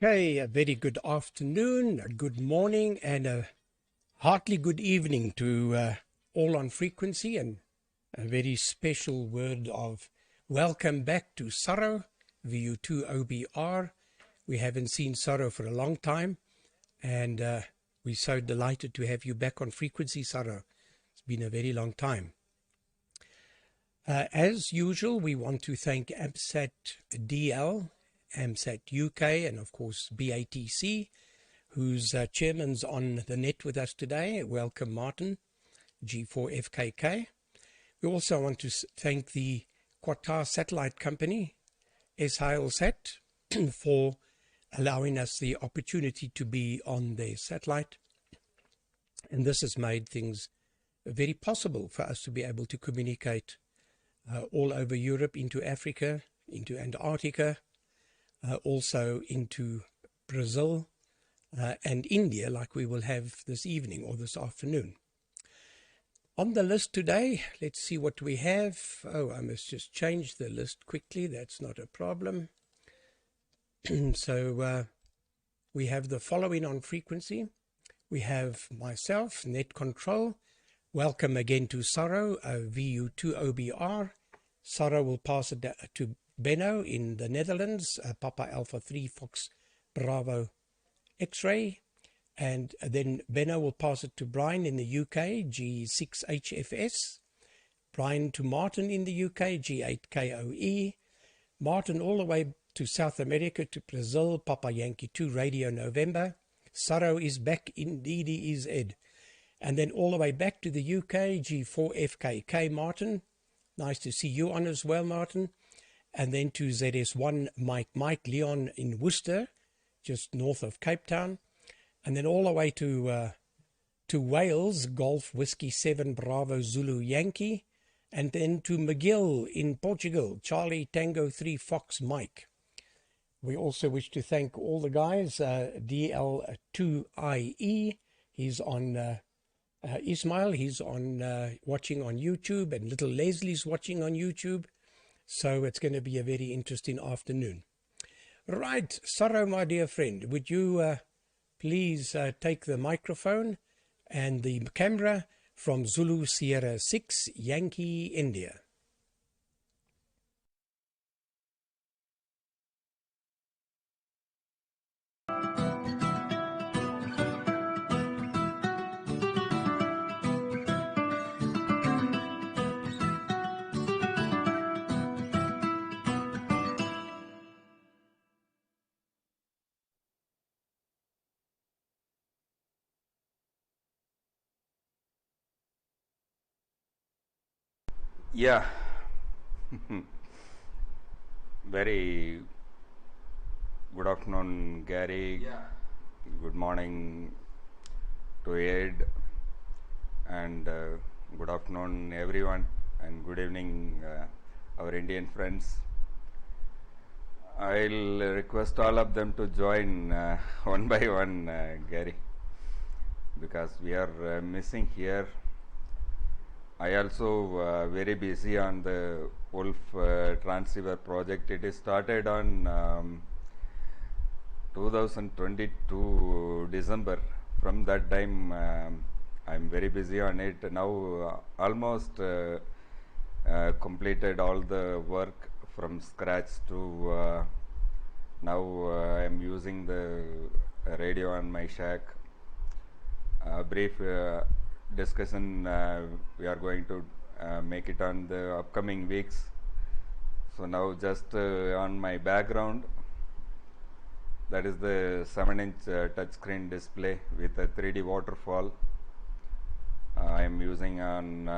Okay, a very good afternoon, a good morning, and a heartily good evening to all on frequency, and a very special word of welcome back to Sorrow, VU2 OBR. We haven't seen Sorrow for a long time, and we're so delighted to have you back on frequency, Sorrow. It's been a very long time. As usual, we want to thank AMSAT DL, AMSAT UK, and of course BATC, whose chairman's on the net with us today. Welcome, Martin, G4FKK. We also want to thank the Qatar Satellite Company, SHLSat, for allowing us the opportunity to be on their satellite. And this has made things very possible for us to be able to communicate all over Europe, into Africa, into Antarctica, also into Brazil and India, like we will have this evening or this afternoon. On the list today, let's see what we have. Oh, I must just change the list quickly. That's not a problem. So we have the following on frequency. We have myself, Net Control. Welcome again to Sorrow, VU2OBR. Sorrow will pass it to Benno in the Netherlands, Papa Alpha 3 Fox Bravo X-Ray. And then Benno will pass it to Brian in the UK, G6HFS. Brian to Martin in the UK, G8KOE. Martin all the way to South America, to Brazil, Papa Yankee 2 Radio November. Sorrow is back, indeed he is, Ed. And then all the way back to the UK, G4FKK, Martin. Nice to see you on as well, Martin. And then to ZS1 Mike Leon in Worcester, just north of Cape Town. And then all the way to Wales, Golf Whiskey 7 Bravo Zulu Yankee. And then to McGill in Portugal, Charlie Tango 3 Fox Mike. We also wish to thank all the guys, DL2IE, he's on Ismail, he's on watching on YouTube, and little Leslie's watching on YouTube. So it's going to be a very interesting afternoon. Right, Sorrow, my dear friend, would you please take the microphone and the camera from Zulu Sierra 6, Yankee, India. Yeah, very good afternoon, Gary. Yeah. Good morning to Ed, and good afternoon, everyone, and good evening, our Indian friends. I'll request all of them to join one by one, Gary, because we are missing here. I also very busy on the Wolf transceiver project. It is started on 2022 December. From that time I'm very busy on it. Now almost completed all the work from scratch to now I'm using the radio on my shack. Brief discussion we are going to make it on the upcoming weeks. So now just on my background, that is the 7-inch touchscreen display with a 3D waterfall. I am using on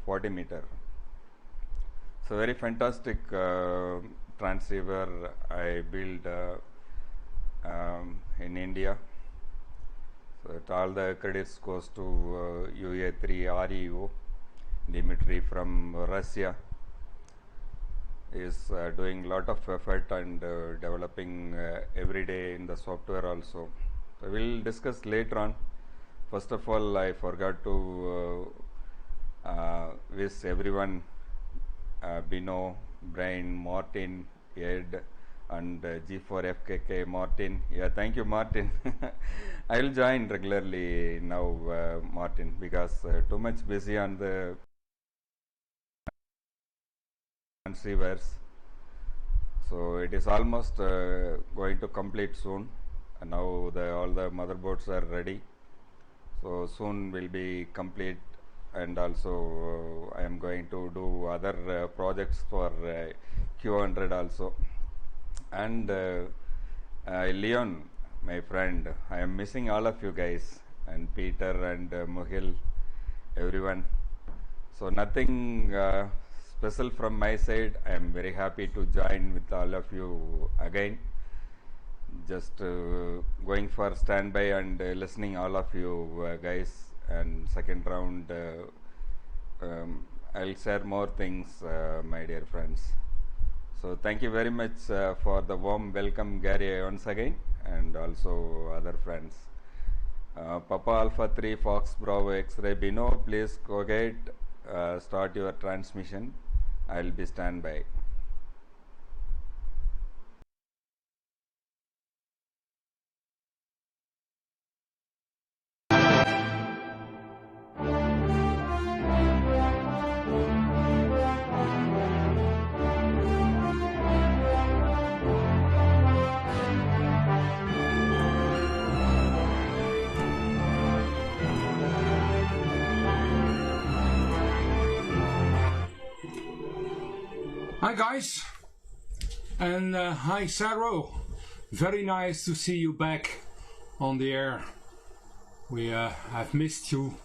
40 meter. So very fantastic transceiver I built in India. So all the credits goes to UA3 REO. Dimitri from Russia is doing lot of effort and developing every day in the software also. So we'll discuss later on. First of all, I forgot to wish everyone, Bino, Brian, Martin, Ed, and G4FKK Martin. Yeah, thank you, Martin. I will join regularly now, Martin, because too much busy on the transceivers. So it is almost going to complete soon. And now all the motherboards are ready. So soon will be complete, and also I am going to do other projects for QO-100 also. And Leon, my friend, I am missing all of you guys, and Peter and Muhil, everyone. So nothing special from my side. I am very happy to join with all of you again. Just going for standby and listening all of you guys. And second round, I'll share more things, my dear friends. So thank you very much for the warm welcome, Gary, once again, and also other friends. Papa Alpha 3 Fox Bravo X-Ray Bino, please go ahead, start your transmission. I'll be standby. Hi guys, and hi Saro. Very nice to see you back on the air. I've missed you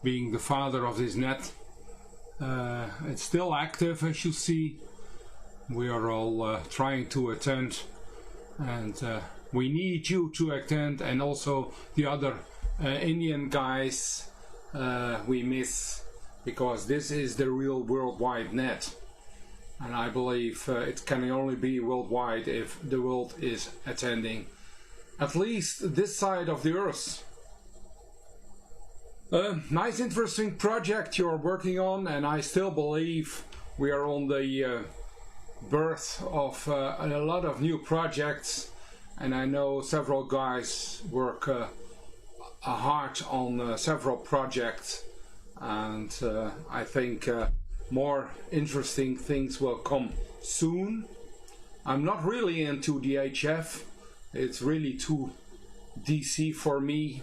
being the father of this net. It's still active, as you see. We are all trying to attend, and we need you to attend, and also the other Indian guys we miss, because this is the real worldwide net. And I believe it can only be worldwide if the world is attending at least this side of the earth. Nice, interesting project you're working on, and I still believe we are on the birth of a lot of new projects. And I know several guys work hard on several projects, and I think more interesting things will come soon. I'm not really into the HF. It's really too DC for me.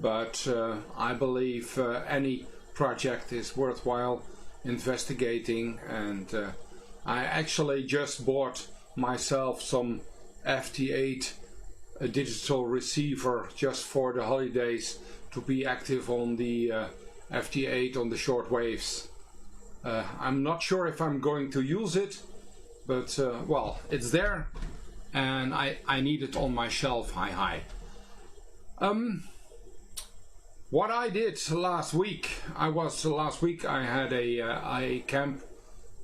But I believe any project is worthwhile investigating. And I actually just bought myself some FT8 a digital receiver just for the holidays to be active on the FT8 on the short waves. I'm not sure if I'm going to use it, but well, it's there, and I need it on my shelf. Hi. What I did last week, I had a camp.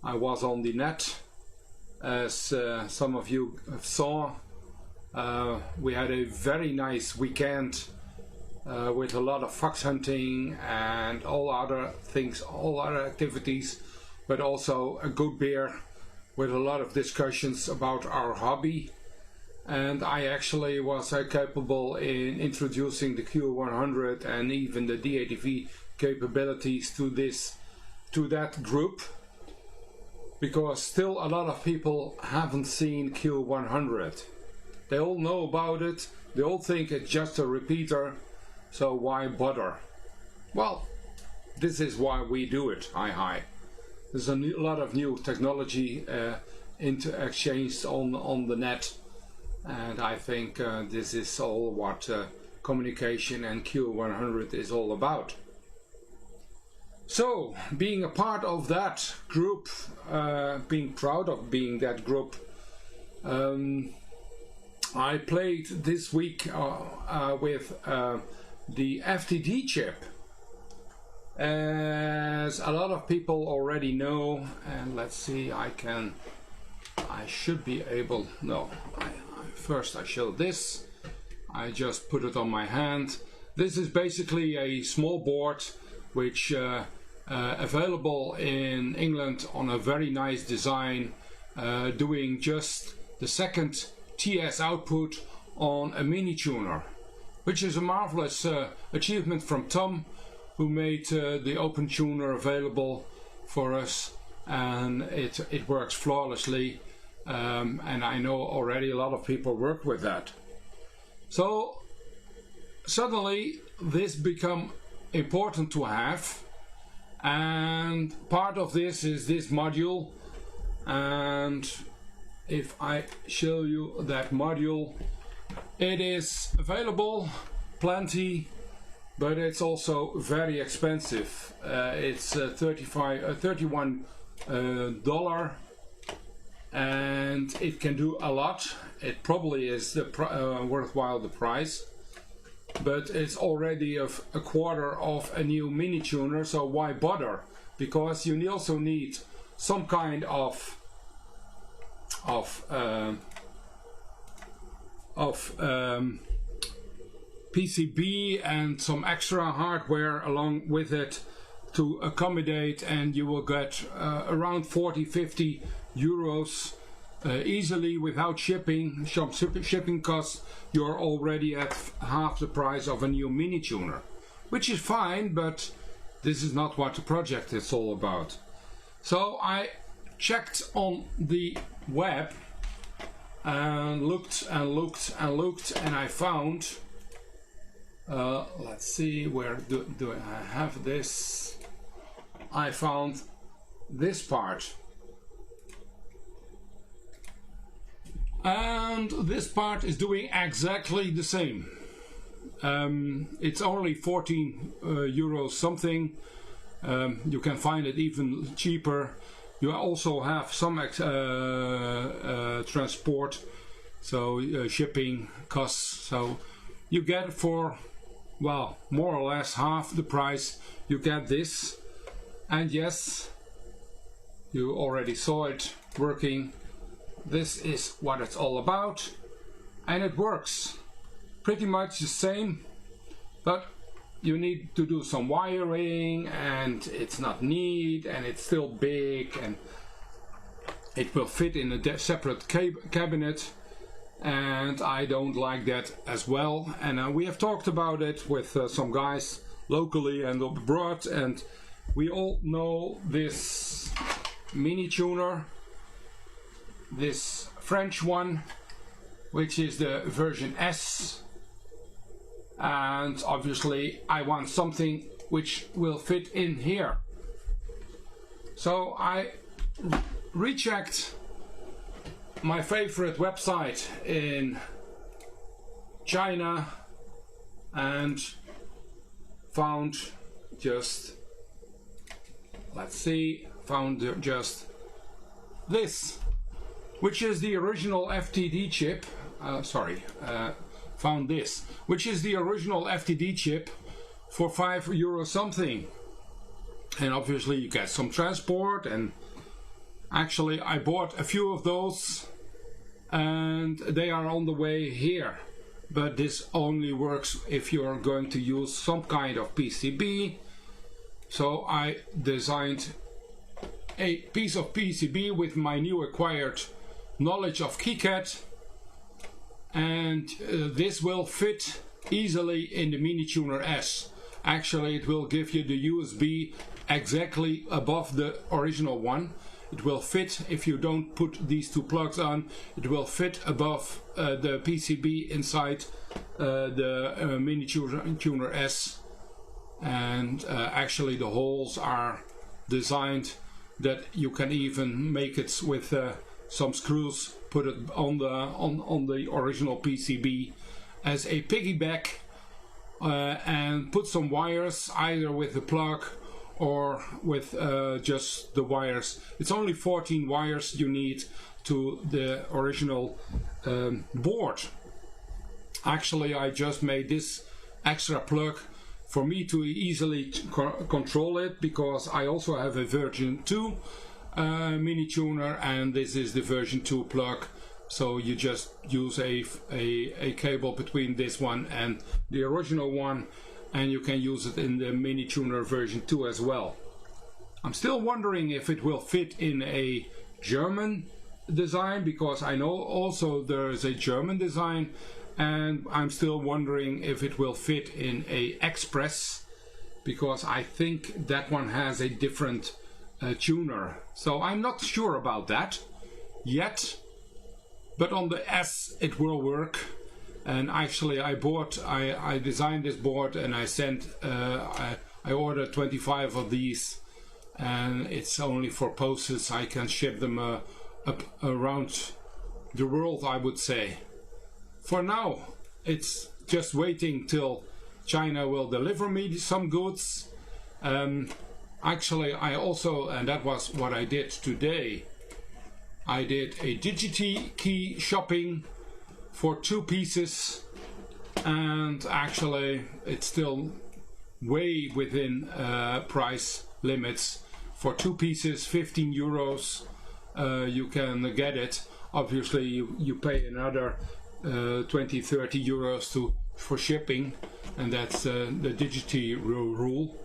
I was on the net, as some of you saw. We had a very nice weekend. With a lot of fox hunting and all other things, all other activities, but also a good beer with a lot of discussions about our hobby. And I actually was capable in introducing the QO-100 and even the DATV capabilities to that group, because still a lot of people haven't seen QO-100. They all know about it, they all think it's just a repeater. So why bother? Well, this is why we do it. Hi. There's a lot of new technology exchanged on the net, and I think this is all what communication and QO-100 is all about. So, being a part of that group, being proud of being that group, I played this week with the FTD chip. As a lot of people already know, and let's see, I should be able, first I show this. I just put it on my hand. This is basically a small board which available in England on a very nice design, doing just the second TS output on a mini tuner, which is a marvelous achievement from Tom, who made the open tuner available for us, and it works flawlessly, and I know already a lot of people work with that. So suddenly this become important to have, and part of this is this module, and if I show you that module, it is available plenty, but it's also very expensive. It's $31, and it can do a lot. It probably is worthwhile the price, but it's already a quarter of a new mini tuner, so why bother? Because you also need some kind of PCB and some extra hardware along with it to accommodate, and you will get around 40-50 euros easily without shipping. Some shipping costs, you're already at half the price of a new mini tuner, which is fine, but this is not what the project is all about. So I checked on the web and looked and looked and looked, and I found, let's see, where do I have this? I found this part, and this part is doing exactly the same. It's only 14 euros something. You can find it even cheaper. You also have some transport, so shipping costs. So you get for, well, more or less half the price. You get this, and yes, you already saw it working. This is what it's all about, and it works pretty much the same, but you need to do some wiring, and it's not neat, and it's still big, and it will fit in a separate cabinet, and I don't like that as well. And we have talked about it with some guys locally and abroad, and we all know this mini tuner, this French one, which is the version S, and obviously I want something which will fit in here. So I rechecked my favorite website in China and found just, let's see, found just this, which is the original FTD chip. Found this, which is the original FTD chip for €5 something, and obviously you get some transport, and actually I bought a few of those and they are on the way here, but this only works if you're going to use some kind of PCB. So I designed a piece of PCB with my new acquired knowledge of KiCad, and this will fit easily in the mini tuner S. Actually, it will give you the USB exactly above the original one. It will fit, if you don't put these two plugs on, it will fit above the PCB inside the mini tuner S. And actually the holes are designed that you can even make it with some screws, put it on the original PCB as a piggyback, and put some wires either with the plug or with just the wires. It's only 14 wires you need to the original board. Actually, I just made this extra plug for me to easily control it, because I also have a version 2 mini tuner, and this is the version 2 plug. So you just use a cable between this one and the original one, and you can use it in the mini tuner version 2 as well. I'm still wondering if it will fit in a German design, because I know also there is a German design, and I'm still wondering if it will fit in a Express, because I think that one has a different tuner. So I'm not sure about that yet, but on the S it will work. And actually I designed this board, and I sent I ordered 25 of these, and it's only for postage. I can ship them up around the world, I would say. For now it's just waiting till China will deliver me some goods. Actually I also, and that was what I did today, I did a DATV shopping for 2 pieces, and actually it's still way within price limits. For 2 pieces, 15 euros, you can get it. Obviously you pay another 20-30 euros for shipping, and that's the DATV rule.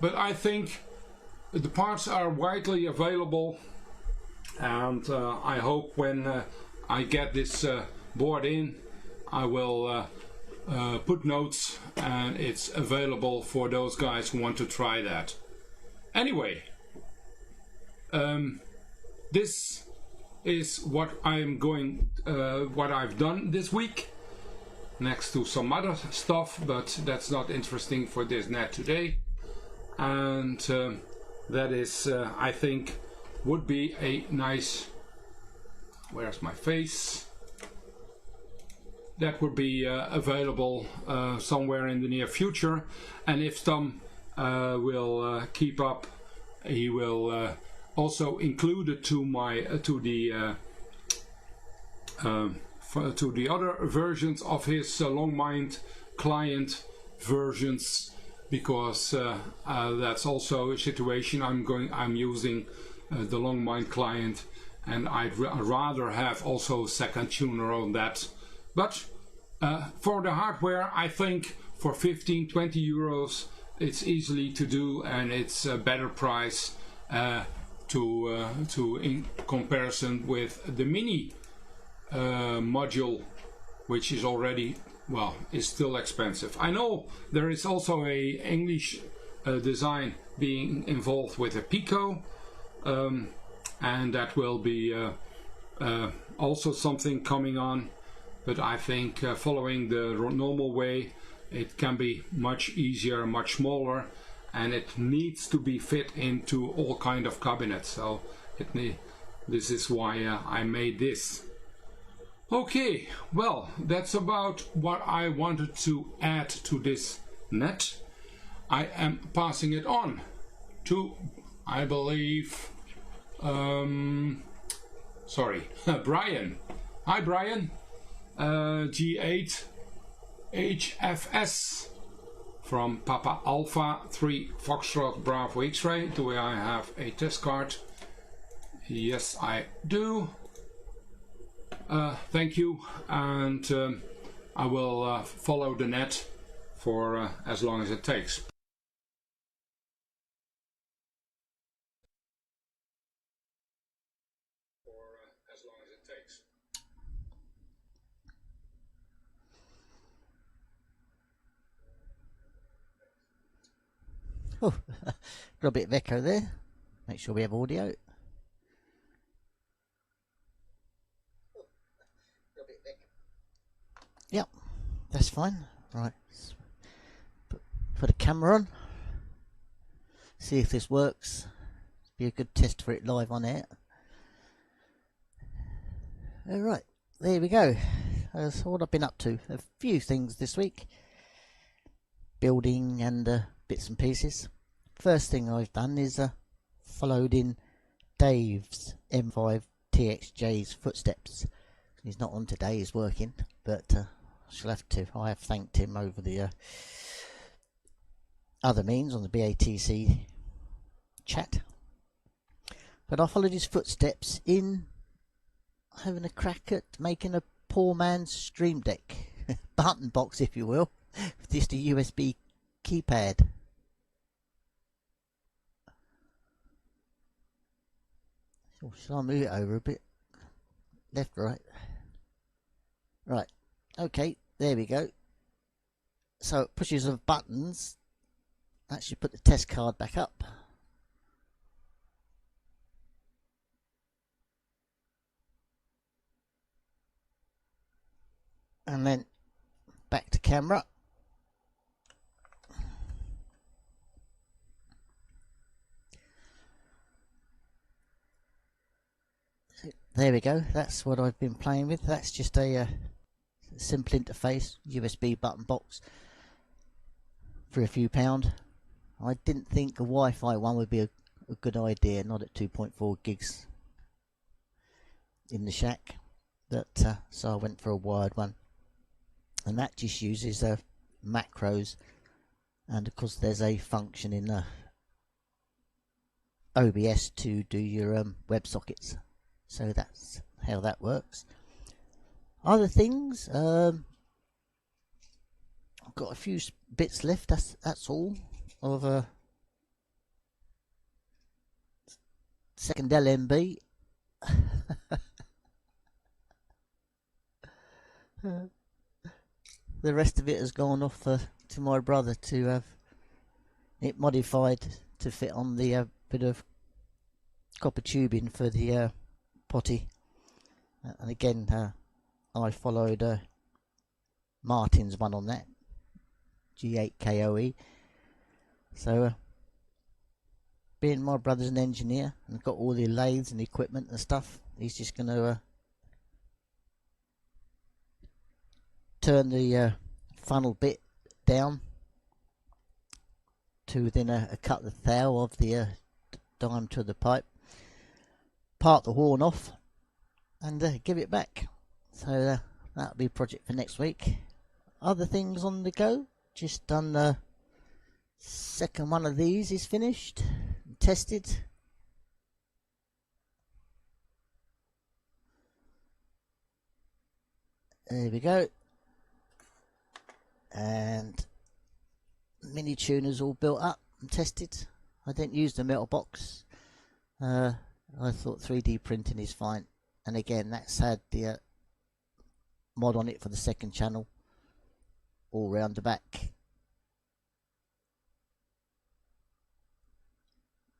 But I think the parts are widely available, and I hope when I get this board in, I will put notes, and it's available for those guys who want to try that. Anyway, this is what I'm going, what I've done this week, next to some other stuff, but that's not interesting for this net today. And that is, I think, would be a nice, where's my face? That would be available somewhere in the near future, and if Tom will keep up, he will also include it to my to the other versions of his Longmind client versions, because that's also a situation. I'm using the Longmind client, and I'd rather have also a second tuner on that. But for the hardware, I think for 15-20 euros it's easily to do, and it's a better price to in comparison with the mini module, which is already, well, is still expensive. I know there is also a English design being involved with a Pico, and that will be also something coming on. But I think following the normal way, it can be much easier, much smaller, and it needs to be fit into all kind of cabinets. So this is why I made this. Okay, well, that's about what I wanted to add to this net. I am passing it on to, I believe, Brian. Hi, Brian. G8 HFS from Papa Alpha 3 Foxtrot Bravo X-Ray. Do I have a test card? Yes, I do. Thank you, and I will follow the net for as long as it takes. Oh, got a bit of echo there. Make sure we have audio. Yep, that's fine. Right, put the camera on. See if this works. Be a good test for it live on air. Alright, there we go. That's what I've been up to. A few things this week. Building and bits and pieces. First thing I've done is followed in Dave's M5 TXJ's footsteps. He's not on today, he's working, but I shall have to. I have thanked him over the other means on the BATC chat. But I followed his footsteps in having a crack at making a poor man's Stream Deck button box, if you will, with just a USB keypad. So shall I move it over a bit? left, right. Right, okay, there we go. So it pushes of buttons. That should put the test card back up. And then back to camera. So there we go, that's what I've been playing with. That's just a simple interface, USB button box for a few £. I didn't think a Wi-Fi one would be a good idea, not at 2.4 gigs in the shack. So I went for a wired one, and that just uses macros, and of course there's a function in OBS to do your WebSockets, so that's how that works. Other things, I've got a few bits left. That's all of a second LMB. The rest of it has gone off to my brother to have it modified to fit on the bit of copper tubing for the potty. And again, I followed Martin's one on that, G8 QO-100. So being my brother's an engineer and got all the lathes and equipment and stuff, he's just going to turn the funnel bit down to within a cut the thou of the diameter of the pipe, part the horn off, and give it back. So that'll be a project for next week. Other things on the go, just done the second one of these is finished, tested. There we go. And mini tuners all built up and tested. I didn't use the metal box. I thought 3D printing is fine, and again that's had the mod on it for the second channel all round the back.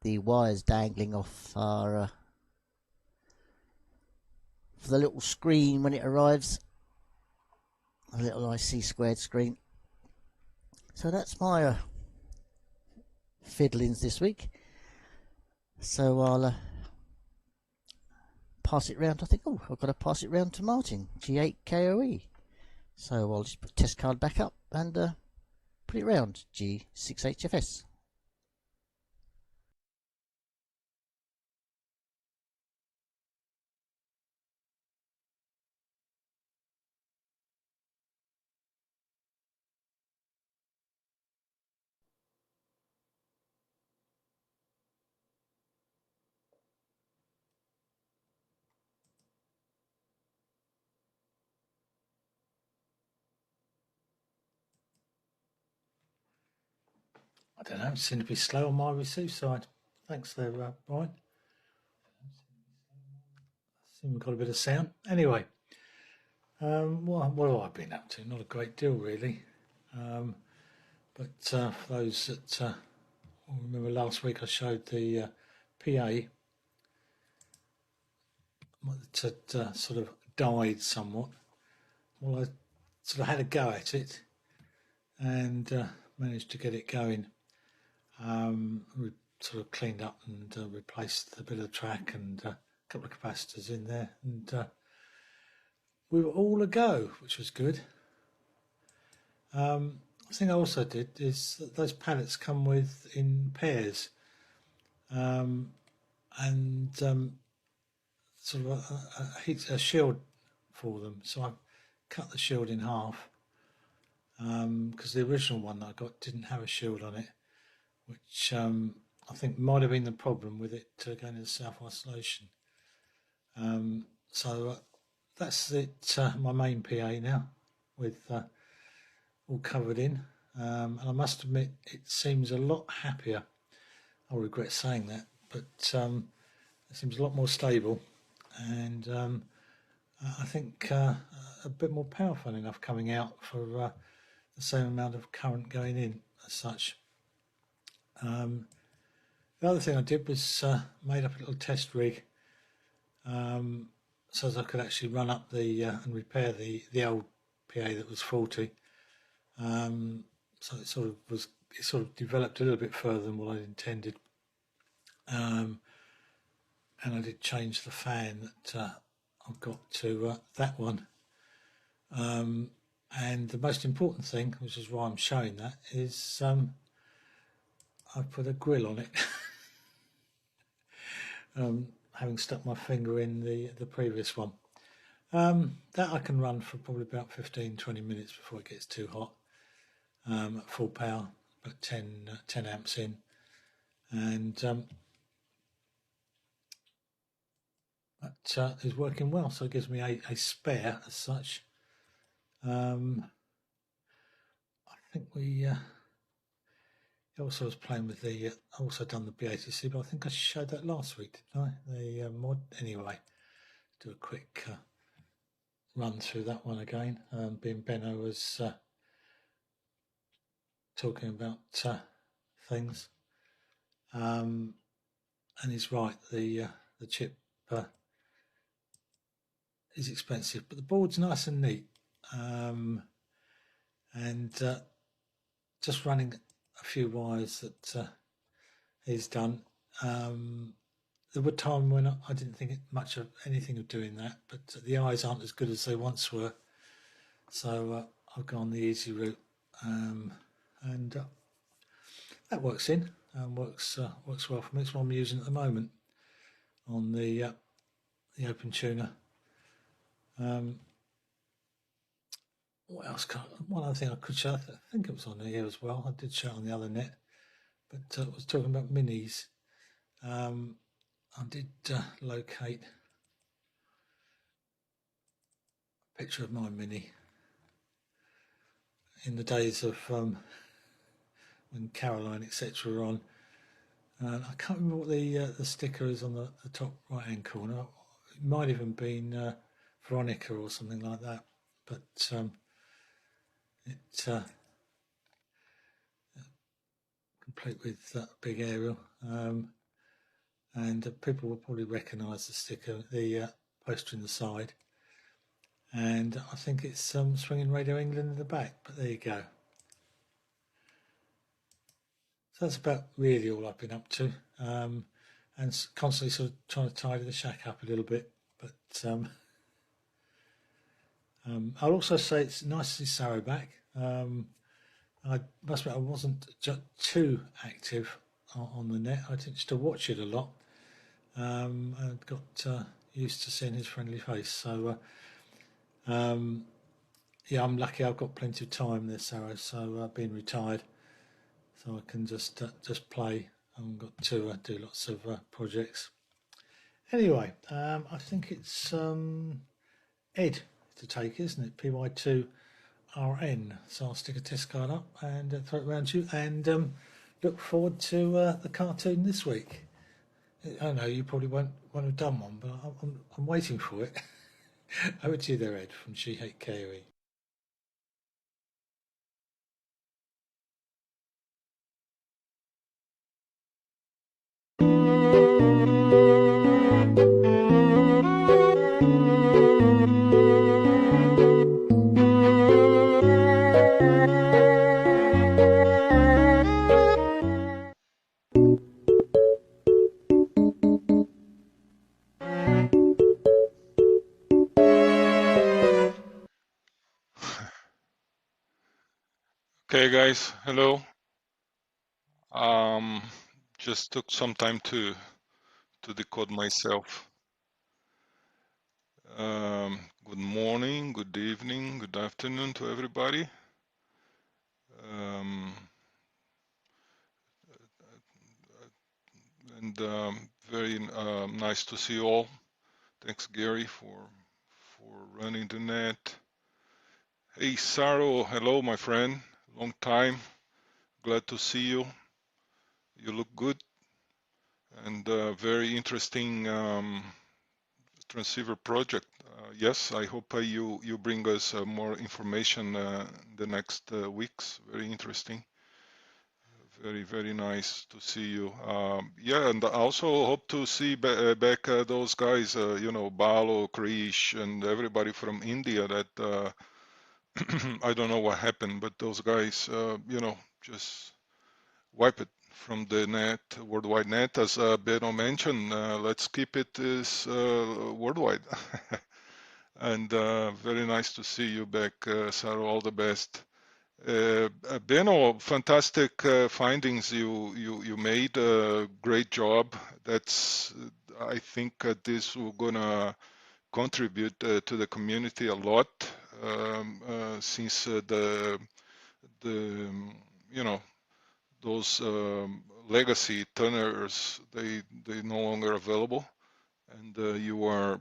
The wires dangling off are for the little screen when it arrives, a little IC squared screen. So that's my fiddlings this week. So I'll pass it round. I think, oh, I've got to pass it round to Martin, G8 QO-100. So I'll just put test card back up and put it round, G6HFS. I don't know, it seemed to be slow on my receive side. Thanks there, Brian. I think we've got a bit of sound. Anyway, what have I been up to? Not a great deal, really. But for those that remember last week, I showed the PA that had sort of died somewhat. Well, I sort of had a go at it and managed to get it going. We sort of cleaned up and replaced a bit of track and a couple of capacitors in there, and we were all a go, which was good. The thing I also did is that those pallets come with in pairs, and sort of a shield for them. So I cut the shield in half because the original one that I got didn't have a shield on it, which I think might have been the problem with it going into self isolation. So that's it, my main PA now, with all covered in, and I must admit it seems a lot happier. I regret saying that, but it seems a lot more stable, and I think a bit more powerful enough coming out for the same amount of current going in as such. The other thing I did was made up a little test rig so that I could actually run up the and repair the old PA that was faulty. So it sort of developed a little bit further than what I intended. And I did change the fan that I've got to that one. And the most important thing, which is why I'm showing that, is I've put a grill on it. Having stuck my finger in the previous one. That I can run for probably about 15-20 minutes before it gets too hot. At full power, about 10 amps in. And that is working well, so it gives me a spare as such. I think we also was playing with the also done the BATC, but I think I showed that last week, didn't I? The mod. Anyway, do a quick run through that one again. Being Benno was talking about things, and he's right. The chip is expensive, but the board's nice and neat. And just running a few wires that he's done. There were times when I didn't think much of anything of doing that, but the eyes aren't as good as they once were. So I've gone the easy route, and that works in and works well for me. It's what I'm using at the moment on the Open Tuner. What else? One other thing I could show. I think it was on here as well. I did show it on the other net, but I was talking about minis. I did locate a picture of my mini in the days of when Caroline etc. were on. I can't remember what the sticker is on the top right hand corner. It might even been Veronica or something like that, but it complete with that big aerial, and people will probably recognise the sticker, the poster in the side, and I think it's Swinging Radio England in the back, but there you go. So that's about really all I've been up to, and constantly sort of trying to tidy the shack up a little bit, but I'll also say it's nice to see Sarah back. I must admit I wasn't too active on the net. I used to watch it a lot. I got used to seeing his friendly face. So yeah, I'm lucky. I've got plenty of time there, Sarah. So being retired, so I can just play. I haven't got to do lots of projects. Anyway, I think it's Ed to take, isn't it? PY2RN. So I'll stick a test card up and throw it around to you, and look forward to the cartoon this week. I know you probably won't have done one, but I'm waiting for it. Over to you there, Ed, from She Hate KOE. Okay, guys, hello. Just took some time to decode myself. Good morning, good evening, good afternoon to everybody. And very nice to see you all. Thanks, Gary, for running the net. Hey, Saro, hello, my friend. Long time. Glad to see you. You look good. And very interesting transceiver project yes, I hope you bring us more information the next weeks. Very interesting. Very nice to see you. Yeah, and I also hope to see back those guys, you know, Balo, Krish, and everybody from India that I don't know what happened, but those guys, you know, just wipe it from the net, worldwide net. As Beno mentioned, let's keep it as worldwide. And very nice to see you back, Sarah. All the best. Beno, fantastic findings you made. Great job. That's I think this will gonna contribute to the community a lot, since the you know, those legacy tonners, they no longer available, and you are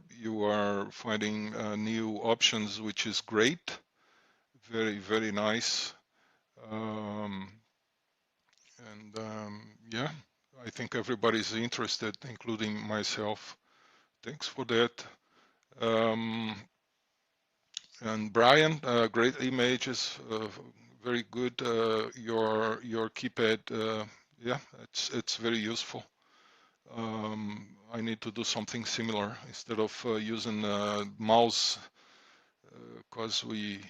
finding new options, which is great. Very nice. Um, and yeah, I think everybody's interested, including myself. Thanks for that. Um, and Brian, great images, very good. Your keypad, yeah, it's very useful. I need to do something similar instead of using mouse, because we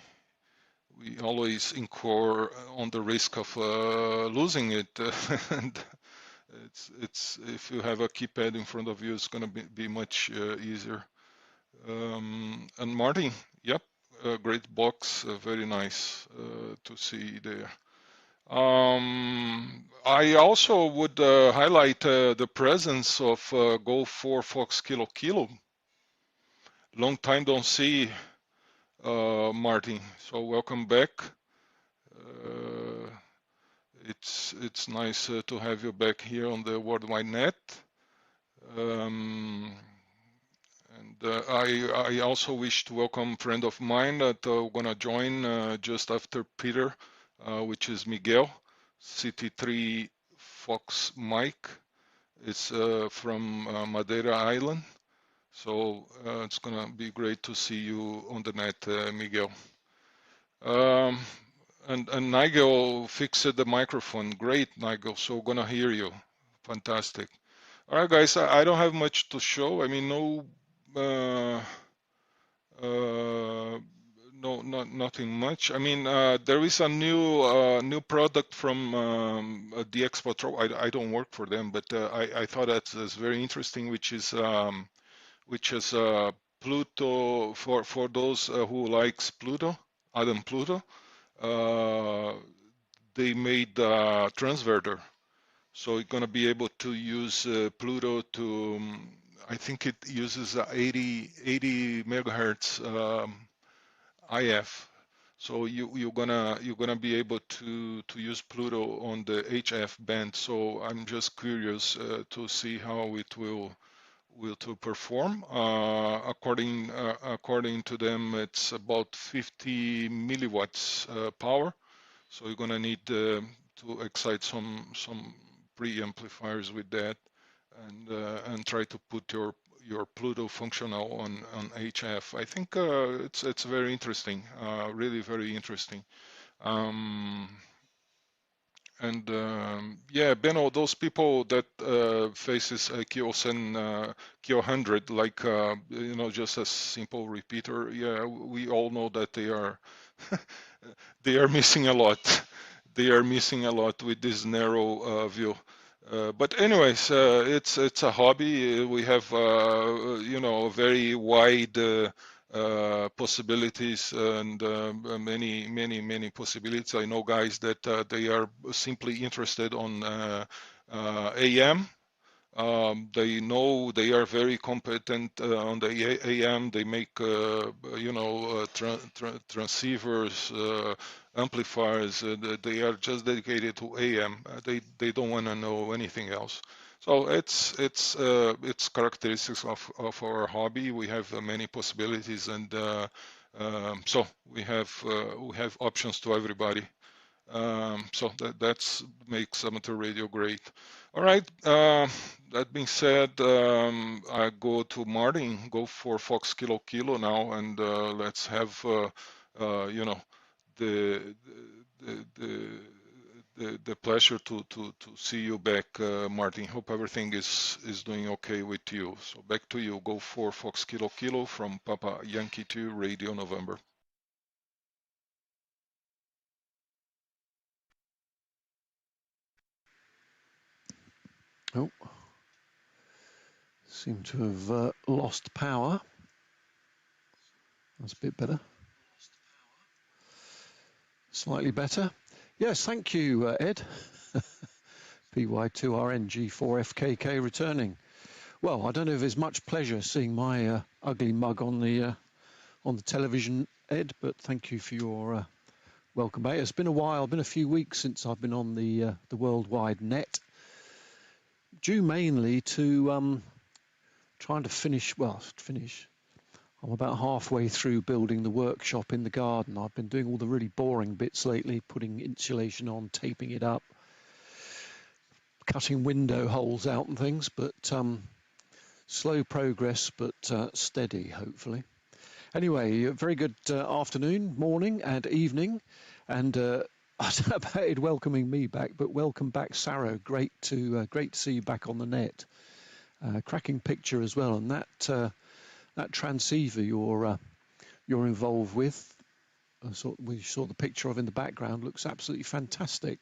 always incur on the risk of losing it. And it's if you have a keypad in front of you, it's going to be much easier. And Martin, yep, great box, very nice to see there. I also would highlight the presence of Go 4 Fox Kilo Kilo. Long time don't see, Martin. So welcome back. It's nice to have you back here on the Worldwide Net. And I also wish to welcome a friend of mine that gonna join just after Peter, which is Miguel, CT3 Fox Mike. It's from Madeira Island. So it's gonna be great to see you on the net, Miguel. And Nigel fixed the microphone. Great, Nigel. So gonna hear you. Fantastic. All right, guys. I don't have much to show. I mean, nothing much. I mean, there is a new product from DX Patrol. I don't work for them, but I thought that's very interesting, which is Pluto for those who likes Pluto, Adam Pluto. They made a transverter, so you're gonna be able to use Pluto to. I think it uses 80 megahertz IF. So you're gonna be able to use Pluto on the HF band. So I'm just curious to see how it will to perform. According to them, it's about 50 milliwatts power. So you're gonna need to excite some preamplifiers with that, and try to put your Pluto functional on HF. I think it's very interesting, really very interesting. And yeah, Benno, those people that faces a QO-100, like you know, just a simple repeater. Yeah, we all know that they are they are missing a lot. They are missing a lot with this narrow view. But anyways, it's a hobby. We have you know, very wide possibilities, and many possibilities. I know guys that they are simply interested on AM. They know they are very competent on the AM. They make you know, transceivers, amplifiers. They are just dedicated to AM. They don't want to know anything else. So it's characteristics of our hobby. We have many possibilities, and so we have options to everybody. So that's makes amateur radio great. All right. That being said, I go to Martin. Go for Fox Kilo Kilo now, and let's have you know the the the the pleasure to see you back, Martin. Hope everything is doing okay with you. So back to you. Go for Fox Kilo Kilo from Papa Yankee 2 Radio November. Oh, seem to have lost power. That's a bit better. Slightly better. Yes, thank you, Ed. PY2RNG4FKK returning. Well, I don't know if there's much pleasure seeing my ugly mug on the television, Ed, but thank you for your welcome back. It's been a while, been a few weeks since I've been on the worldwide net, due mainly to trying to finish. I'm about halfway through building the workshop in the garden. I've been doing all the really boring bits lately, putting insulation on, taping it up, cutting window holes out and things, but slow progress, but steady, hopefully. Anyway, very good afternoon, morning and evening, and I don't know about it welcoming me back, but welcome back, Saro. Great to see you back on the net. Cracking picture as well, and that transceiver you're involved with, we saw the picture of in the background, looks absolutely fantastic.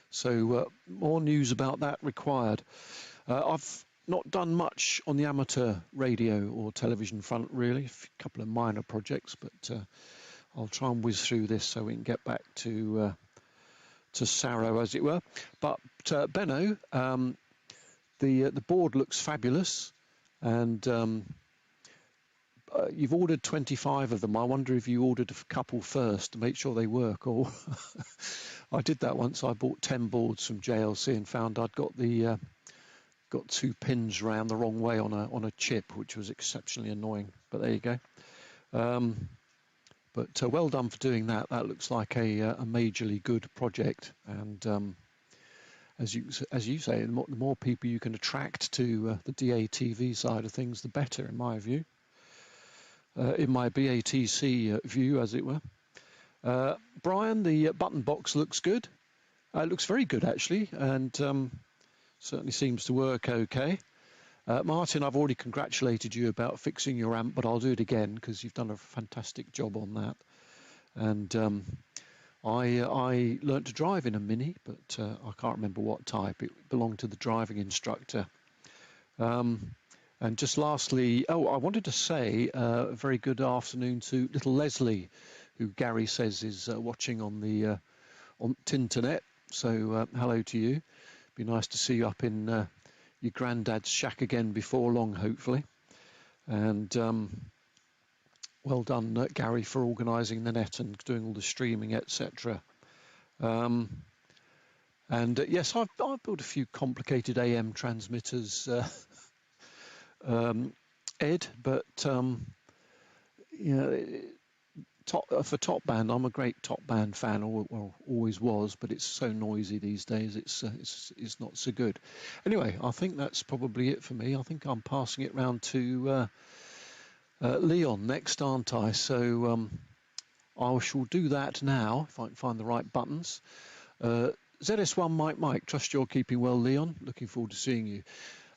So more news about that required. I've not done much on the amateur radio or television front, really. A couple of minor projects, but I'll try and whiz through this so we can get back to Saro, as it were. But Benno, the board looks fabulous, and you've ordered 25 of them. I wonder if you ordered a couple first to make sure they work, or I did that once. I bought 10 boards from JLC and found I'd got got 2 pins round the wrong way on a chip, which was exceptionally annoying. But there you go. But well done for doing that. That looks like a majorly good project, and as you say, the more people you can attract to the DATV side of things, the better, in my view. In my BATC view, as it were. Brian, the button box looks good. It looks very good, actually, and certainly seems to work okay. Martin, I've already congratulated you about fixing your amp, but I'll do it again because you've done a fantastic job on that. And I learnt to drive in a Mini, but I can't remember what type. It belonged to the driving instructor. And just lastly, I wanted to say a very good afternoon to little Leslie, who Gary says is watching on the on Tinternet. So hello to you. Be nice to see you up in your granddad's shack again before long, hopefully. And well done, Gary, for organising the net and doing all the streaming, etc. And yes, I've built a few complicated AM transmitters. Ed, but you know, for Top Band, I'm a great Top Band fan, or always was, but it's so noisy these days. It's not so good. Anyway, I think that's probably it for me. I think I'm passing it round to Leon next, aren't I? So I shall do that now if I can find the right buttons. ZS1 Mike, trust you're keeping well, Leon. Looking forward to seeing you.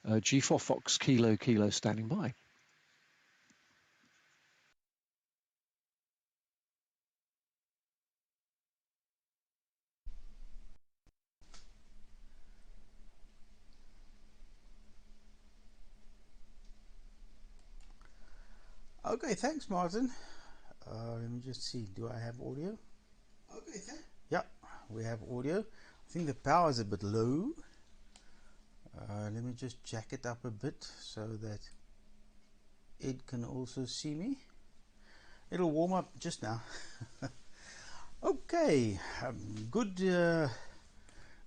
G4 Fox Kilo standing by. Okay, thanks, Martin. Let me just see. Do I have audio? Okay, thanks. Yeah, we have audio. I think the power is a bit low. Let me just jack it up a bit so that Ed can also see me. It'll warm up just now. Okay, good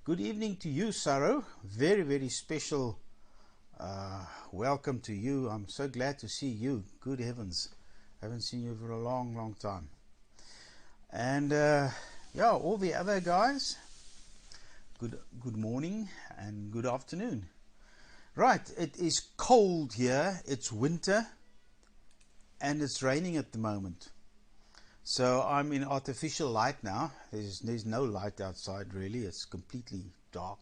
evening to you, Saro. Very, very special welcome to you. I'm so glad to see you. Good heavens, haven't seen you for a long time. And yeah, all the other guys, good morning and good afternoon. Right, it is cold here, it's winter, and it's raining at the moment. So I'm in artificial light now. There's no light outside really. It's completely dark,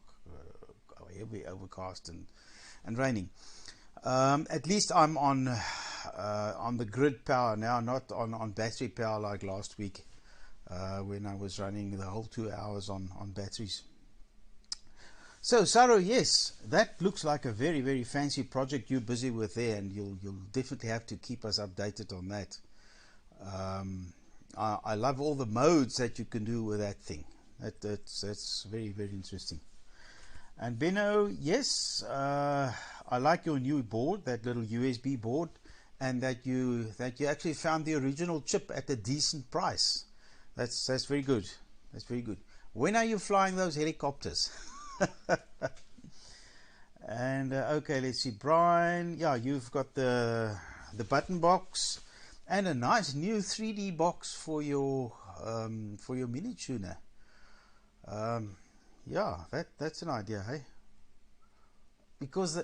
heavy overcast and raining. At least I'm on the grid power now, not on battery power like last week when I was running the whole 2 hours on batteries. So Saro, yes, that looks like a very, very fancy project you're busy with there, and you'll definitely have to keep us updated on that. I love all the modes that you can do with that thing. That's very, very interesting. And Benno, yes, I like your new board, that little USB board, and that you actually found the original chip at a decent price. That's very good. That's very good. When are you flying those helicopters? And okay, let's see, Brian. Yeah, you've got the button box and a nice new 3D box for your mini tuner. Yeah, that's an idea, hey? Because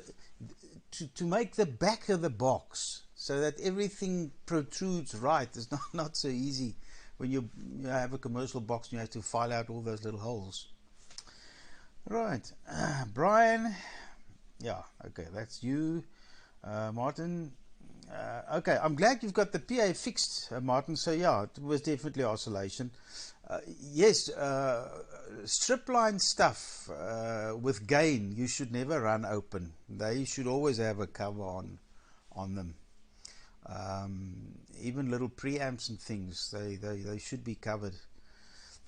to make the back of the box so that everything protrudes right is not so easy when you have a commercial box and you have to file out all those little holes. Right, Brian. Yeah, okay, that's you. Martin. Okay, I'm glad you've got the PA fixed, Martin. So yeah, it was definitely oscillation. Yes, stripline stuff with gain, you should never run open. They should always have a cover on them. Even little preamps and things, they should be covered.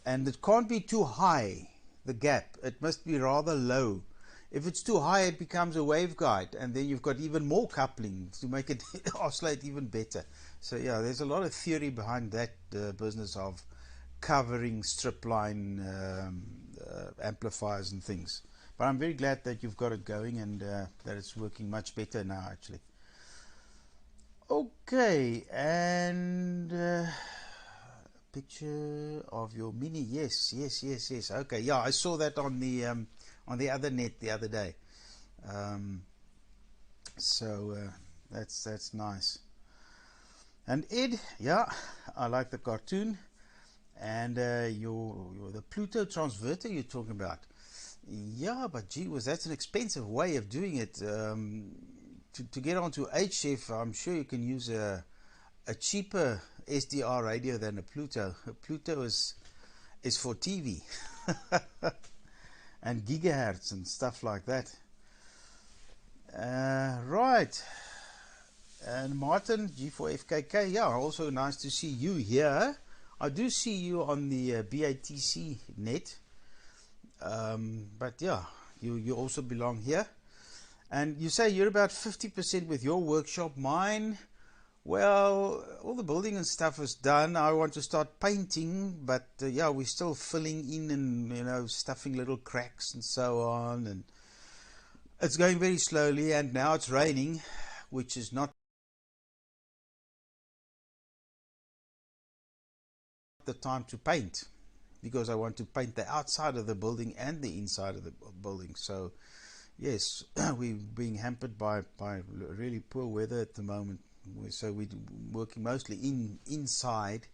And it can't be too high, the gap. It must be rather low. If it's too high, it becomes a waveguide, and then you've got even more coupling to make it oscillate even better. So yeah, there's a lot of theory behind that business of covering stripline amplifiers and things. But I'm very glad that you've got it going and that it's working much better now, actually. Okay, and picture of your mini. Yes. Okay, yeah, I saw that on the other net the other day. So that's nice. And Ed, yeah, I like the cartoon. And the Pluto transverter you're talking about. Yeah, but gee whiz, that's an expensive way of doing it. To get onto HF, I'm sure you can use a cheaper SDR radio than a Pluto. A Pluto is for TV and gigahertz and stuff like that. Right. And Martin, G4FKK, yeah, also nice to see you here. I do see you on the BATC net, but yeah, you also belong here. And you say you're about 50% with your workshop. Mine, well, all the building and stuff is done. I want to start painting, but yeah, we're still filling in and stuffing little cracks and so on. And it's going very slowly. And now it's raining, which is not the time to paint, because I want to paint the outside of the building and the inside of the building. So yes, we're being hampered by really poor weather at the moment, so we're working mostly inside,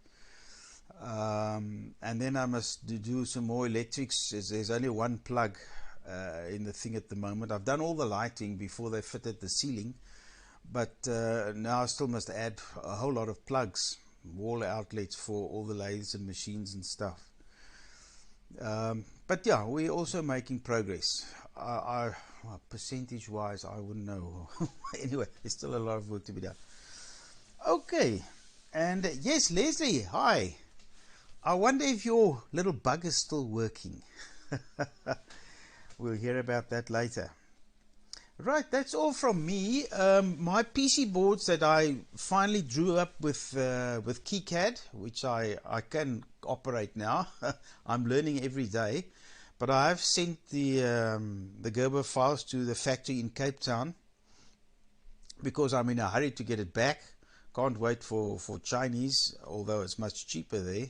and then I must do some more electrics. There's only one plug in the thing at the moment. I've done all the lighting before they fitted the ceiling, but now I still must add a whole lot of plugs, wall outlets for all the lathes and machines and stuff. But yeah, we're also making progress. Percentage wise, I wouldn't know. Anyway, there's still a lot of work to be done. Okay, and yes, Leslie, hi. I wonder if your little bug is still working. We'll hear about that later. Right, that's all from me. My PC boards that I finally drew up with KiCad, which I can operate now. I'm learning every day, but I have sent the Gerber files to the factory in Cape Town because I'm in a hurry to get it back. Can't wait for Chinese, although it's much cheaper there.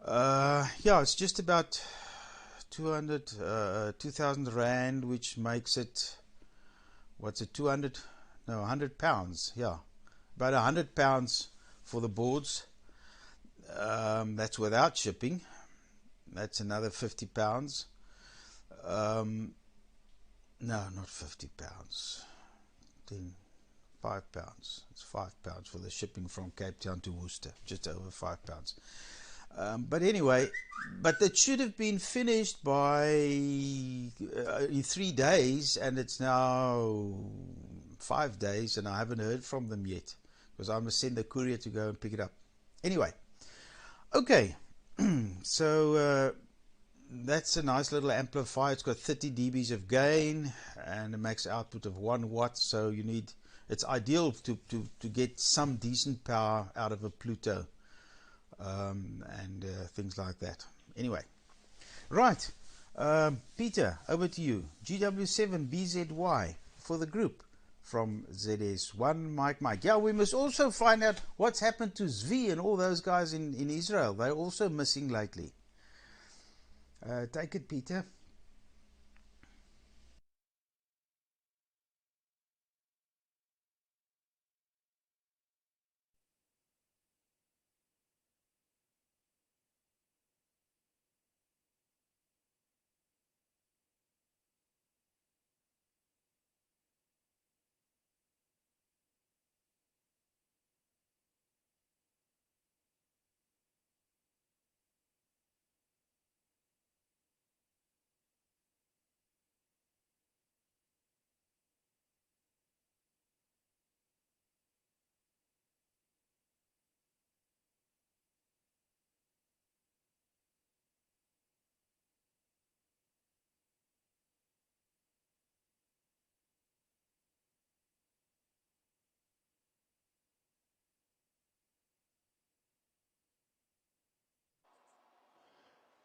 Yeah, it's just about 2,000 rand, which makes it, what's it, 200, no, 100 pounds, yeah, about 100 pounds for the boards. That's without shipping. That's another 50 pounds. No, not 50 pounds. Then 5 pounds. It's 5 pounds for the shipping from Cape Town to Worcester. Just over 5 pounds. But anyway, but it should have been finished by in 3 days, and it's now 5 days, and I haven't heard from them yet because I must send the courier to go and pick it up. Anyway, okay, so that's a nice little amplifier. It's got 30 dBs of gain and a max output of 1 watt. So you need, it's ideal to get some decent power out of a Pluto and things like that. Anyway, right, Peter, over to you. GW7BZY for the group from ZS1 Mike. Yeah, we must also find out what's happened to Zvi and all those guys in Israel. They're also missing lately. Take it, Peter.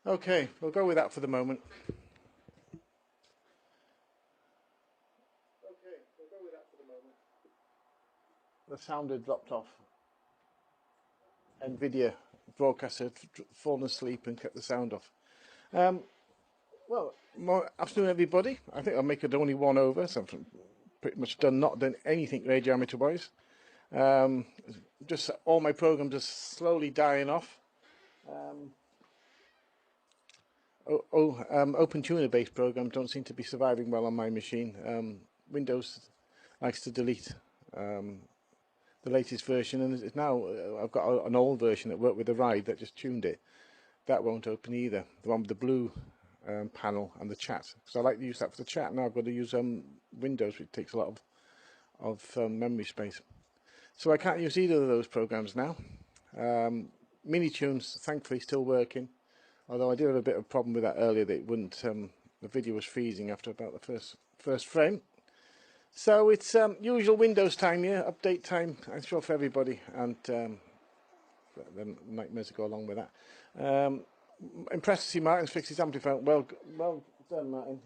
Okay, we'll go with that for the moment. The sound had dropped off. NVIDIA broadcaster had fallen asleep and kept the sound off. Well, afternoon, everybody. I think I'll make it only one over, so I've pretty much not done anything radio amateur-wise. Just all my programs are slowly dying off. Open tuner-based programs don't seem to be surviving well on my machine. Windows likes to delete the latest version, and it's now I've got an old version that worked with the ride that just tuned it. That won't open either. The one with the blue panel and the chat. So I like to use that for the chat. Now I've got to use Windows, which takes a lot of memory space. So I can't use either of those programs now. Minitunes, thankfully, still working. Although I did have a bit of a problem with that earlier, that it wouldn't. The video was freezing after about the first frame. So it's usual Windows time here, update time, I'm sure, for everybody, and the nightmares that go along with that. Impressed to see Martin's fixed his amplifier. Well done, Martin.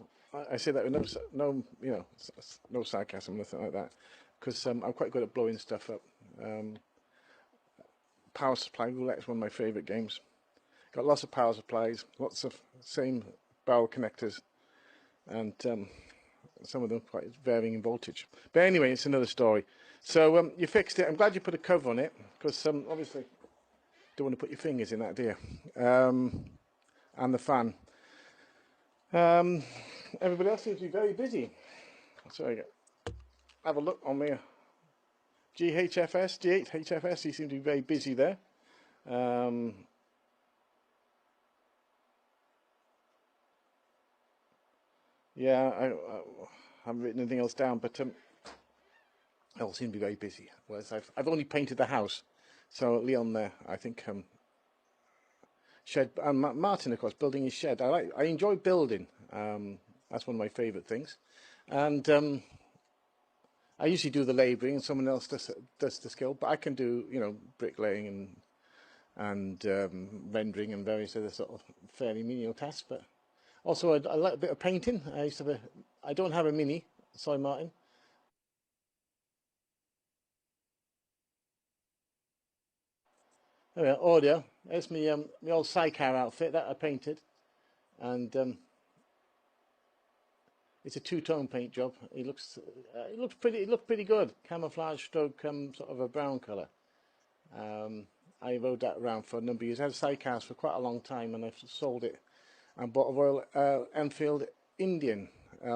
I say that with no sarcasm, nothing like that, because I'm quite good at blowing stuff up. Power Supply Roulette is one of my favourite games. Got lots of power supplies, lots of same barrel connectors, and some of them quite varying in voltage. But anyway, it's another story. So you fixed it. I'm glad you put a cover on it, because obviously don't want to put your fingers in that, do you? And the fan. Everybody else seems to be very busy. So have a look on there. G8HFS, you seem to be very busy there. Yeah, I haven't written anything else down, but they all seem to be very busy. Whereas I've only painted the house, so Leon there, I think, shed, and Martin, of course, building his shed. I enjoy building. That's one of my favourite things, and I usually do the labouring, and someone else does the skill. But I can do, bricklaying and rendering and various other sort of fairly menial tasks. But also, I like a bit of painting. I don't have a Mini. Sorry, Martin. There we are, audio. There's my old sidecar outfit that I painted, and it's a two-tone paint job. It looked pretty good. Camouflage stroke sort of a brown colour. I rode that around for a number of years. I had sidecars for quite a long time, and I've sold it and bought a Royal Enfield Indian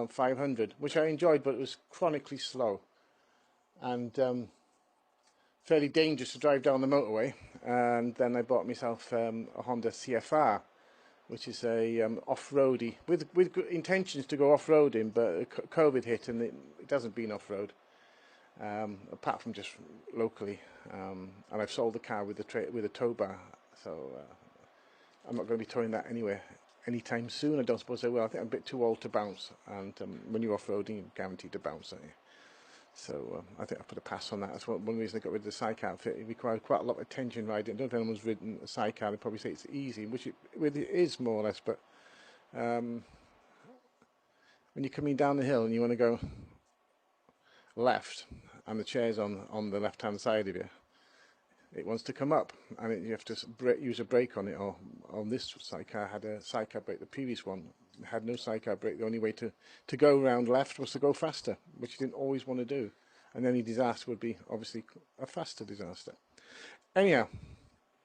500, which I enjoyed, but it was chronically slow and fairly dangerous to drive down the motorway. And then I bought myself a Honda CFR, which is a off-roady, with intentions to go off-roading, but COVID hit and it hasn't been off-road, apart from just locally. And I've sold the car with a tow bar, so I'm not going to be towing that anywhere anytime soon. I don't suppose I will. I think I'm a bit too old to bounce, and when you're off-roading, you're guaranteed to bounce, aren't you? So I think I put a pass on that. That's one reason I got rid of the sidecar outfit. It required quite a lot of attention riding. I don't know if anyone's ridden a sidecar, they'd probably say it's easy, which it is more or less, but when you're coming down the hill and you want to go left, and the chair's on the left-hand side of you, it wants to come up, and you have to use a brake on it. Or on this sidecar had a sidecar brake. The previous one had no sidecar brake. The only way to go round left was to go faster, which you didn't always want to do. And any disaster would be obviously a faster disaster. Anyhow,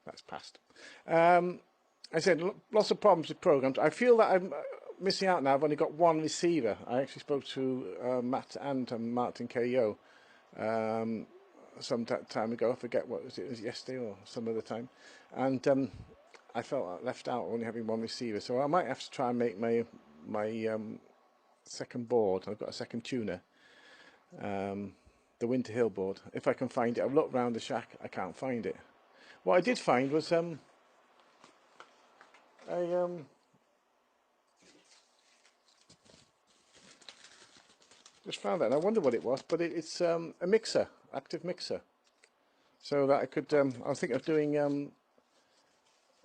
that's past. I said lots of problems with programs. I feel that I'm missing out now. I've only got one receiver. I actually spoke to Matt and Martin KO some time ago. I forget what it was yesterday or some other time, and I felt left out only having one receiver. So I might have to try and make my second board. I've got a second tuner, the Winter Hill board, if I can find it. I've looked around the shack, I can't find it. What I did find was just found that, and I wonder what it was, but it's a mixer, active mixer, so that I could, I was thinking of doing a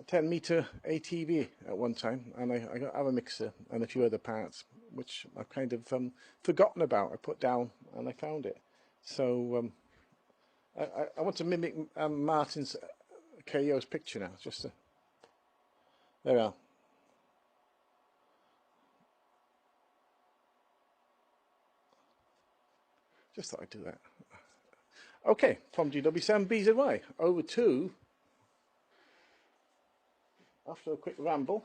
10-meter ATV at one time, and I have a mixer and a few other parts, which I've kind of forgotten about. I put down and I found it. So I want to mimic Martin's KO's picture now, just to, there we are. Just thought I'd do that. Okay, from GW7BZY over to, after a quick ramble,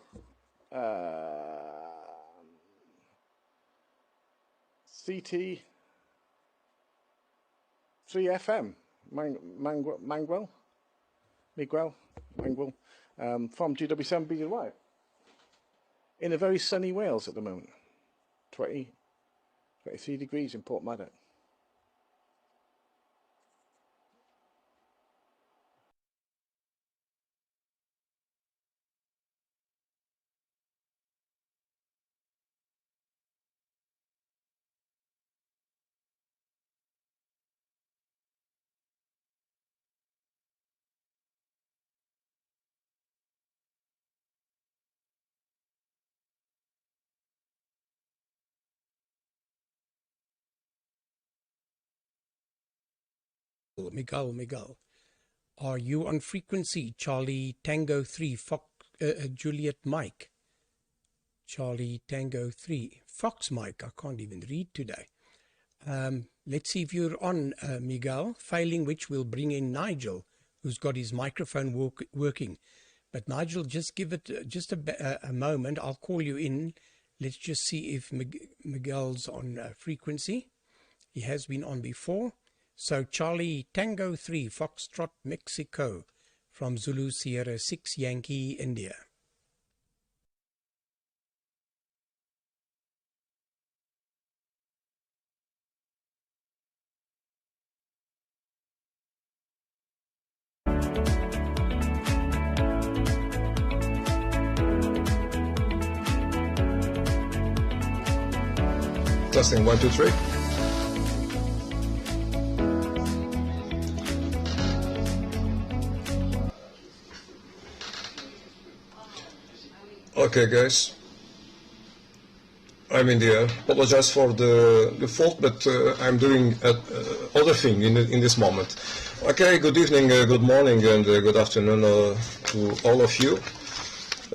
CT3FM, Miguel, from GW7BZY, in a very sunny Wales at the moment, 23 degrees in Portmaddock. Miguel, are you on frequency? Charlie Tango 3, Juliet Mike. Charlie Tango 3, Fox Mike. I can't even read today. Let's see if you're on, Miguel, failing which we'll bring in Nigel, who's got his microphone working. But Nigel, just give it just a moment. I'll call you in. Let's just see if Miguel's on frequency. He has been on before. So Charlie Tango 3, Foxtrot, Mexico, from Zulu Sierra 6, Yankee, India. Testing 1, 2, 3. Okay, guys. I'm in the air. Apologize for the fault, but I'm doing other thing in this moment. Okay, good evening, good morning, and good afternoon to all of you.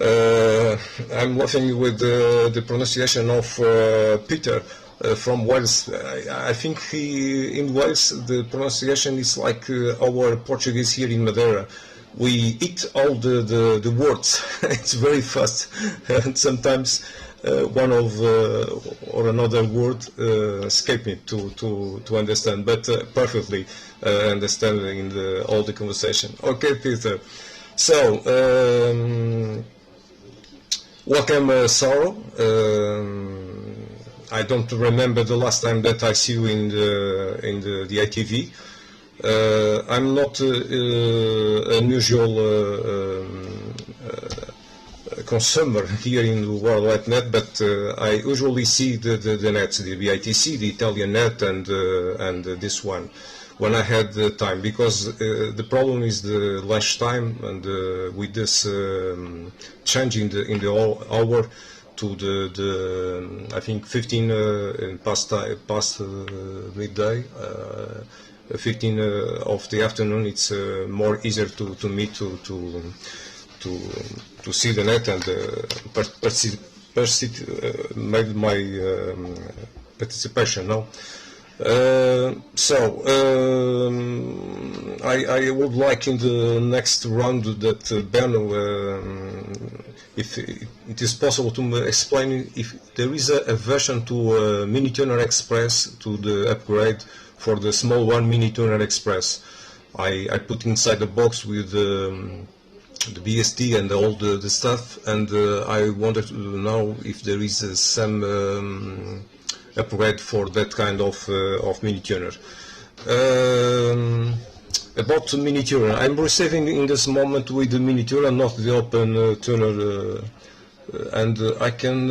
I'm laughing with the pronunciation of Peter from Wales. I think in Wales the pronunciation is like our Portuguese here in Madeira. We eat all the words. It's very fast, and sometimes one of or another word escape me to understand, but perfectly understand in all the conversation. Okay, Peter. So welcome, Sorrow. I don't remember the last time that I see you in the DATV. I'm not unusual consumer here in the World Wide Net, but I usually see the nets, the VITC, the Italian net, and this one when I had the time, because the problem is the lunch time, and with this change in the hour to the I think 15 past midday. 15 of the afternoon, it's more easier to me to see the net and made my participation now. I would like in the next round that Ben, if it is possible to explain if there is a version to Mini Tuner Express, to the upgrade for the small one Mini Tuner Express. I put inside the box with the BSD and all the stuff, and I wanted to know if there is some upgrade for that kind of Mini Tuner. About Mini Tuner, I'm receiving in this moment with the Mini Tuner, not the Open Tuner, and I can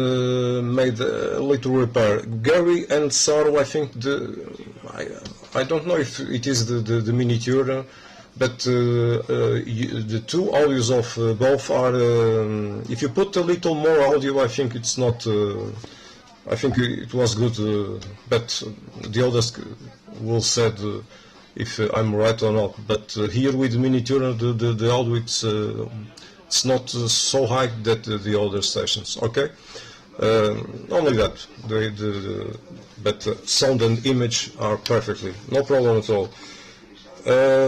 make a little repair. Gary and Sorrow, I think I don't know if it is the Mini Tuner, but the two audios of both are. If you put a little more audio, I think it's not. I think it was good, but the others will say if I'm right or not. But here with the Mini Tuner, the audio it's not so high that the other stations. Okay, only that. But sound and image are perfectly, no problem at all.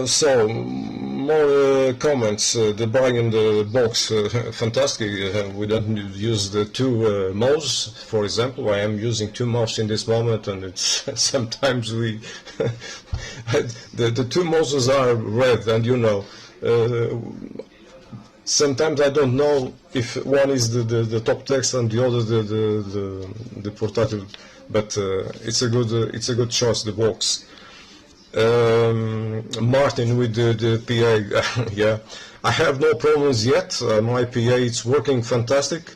So more comments. The buying in the box, fantastic. We don't use the two mouse, for example. I am using two mouse in this moment, and it's sometimes we the two mouses are red, and you know. Sometimes I don't know if one is the top text and the other the portable, but it's a good choice, the box. Martin with the PA, yeah, I have no problems yet. My PA it's working fantastic.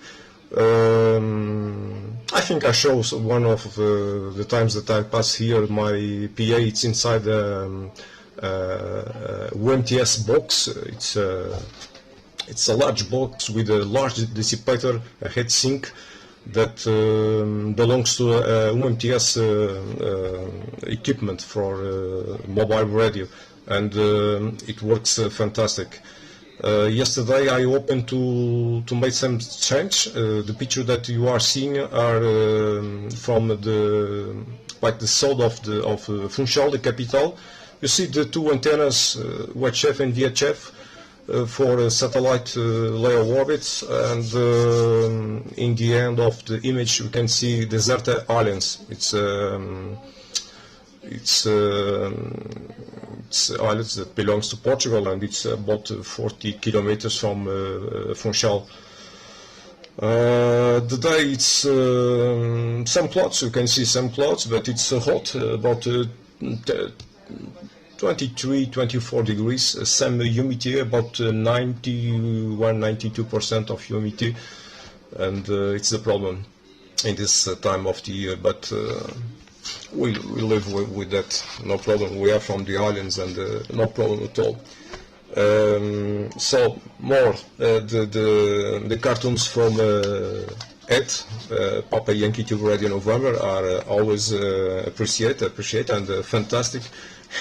I think I show one of the times that I pass here. My PA it's inside the UMTS box. It's a large box with a large dissipator, a heatsink that belongs to UMTS equipment for mobile radio, and it works fantastic. Yesterday I opened to make some change. The picture that you are seeing are from the south of Funchal, the capital. You see the two antennas, UHF and VHF. For satellite LEO orbits, and in the end of the image you can see Deserta Islands. It's islands that belongs to Portugal, and it's about 40 kilometers from Funchal. The day it's some clouds, you can see some clouds, but it's hot, about 23-24 degrees, some humidity, about 91-92% of humidity, and it's the problem in this time of the year, but we live with that, no problem. We are from the islands, and no problem at all. So more the cartoons from at Papa Yankee to Radio November are always appreciate and fantastic.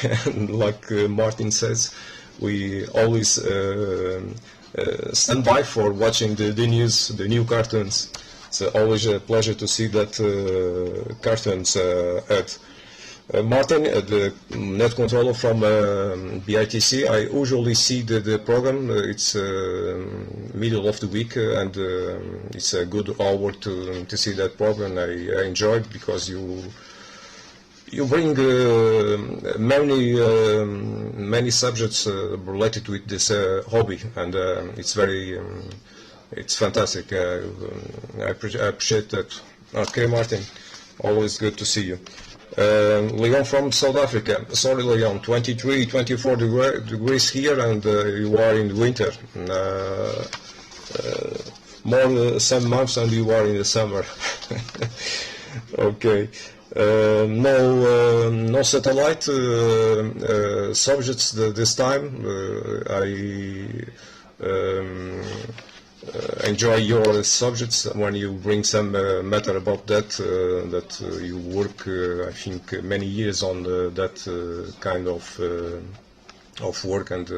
And like Martin says, we always stand by for watching the news, the new cartoons. It's always a pleasure to see that cartoons at Martin, the net controller from BITC. I usually see the program. It's middle of the week, and it's a good hour to see that program. I enjoy it because you bring many subjects related with this hobby, and it's very it's fantastic. I appreciate that. Okay, Martin, always good to see you. Leon from South Africa. Sorry, Leon, 23, 24 degrees here, and you are in winter. More some months, and you are in the summer. Okay. No satellite subjects this time. I enjoy your subjects when you bring some matter about that. You work, I think, many years on that kind of work, and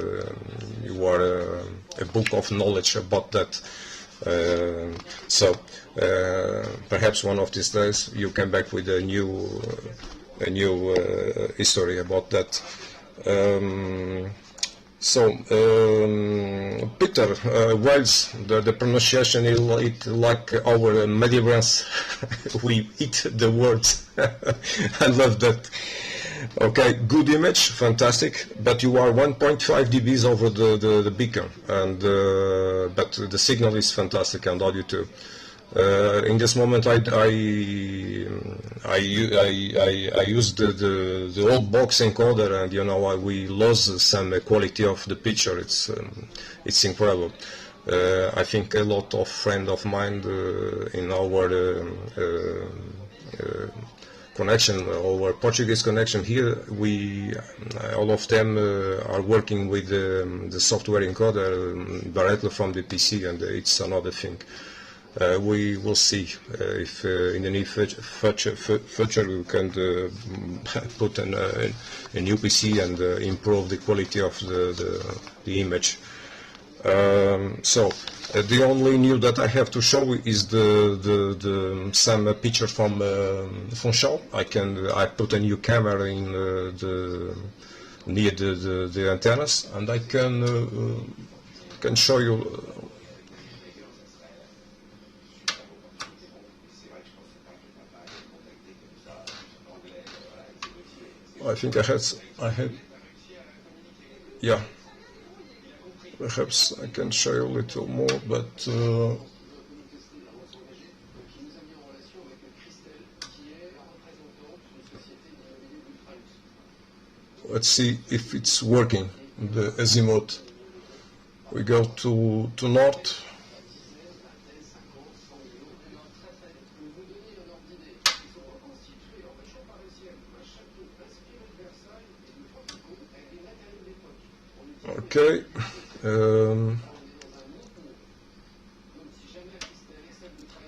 you are a book of knowledge about that. So perhaps one of these days you come back with a new history about that. Peter Wells, the pronunciation is like our Medievals. We eat the words. I love that. Okay, good image, fantastic. But you are 1.5 dBs over the beacon, and but the signal is fantastic, and audio too. In this moment, I used the old box encoder, and we lost some quality of the picture. It's incredible. I think a lot of friends of mine in our connection, our Portuguese connection here, all of them are working with the software encoder directly from the PC, and it's another thing. We will see if in the near future we can put a new PC and improve the quality of the image. The only new that I have to show is some picture from Funchal. I put a new camera in near the antennas, and I can show you. I think I had, yeah. Perhaps I can show you a little more, but let's see if it's working. The azimuth. We go to north. Okay.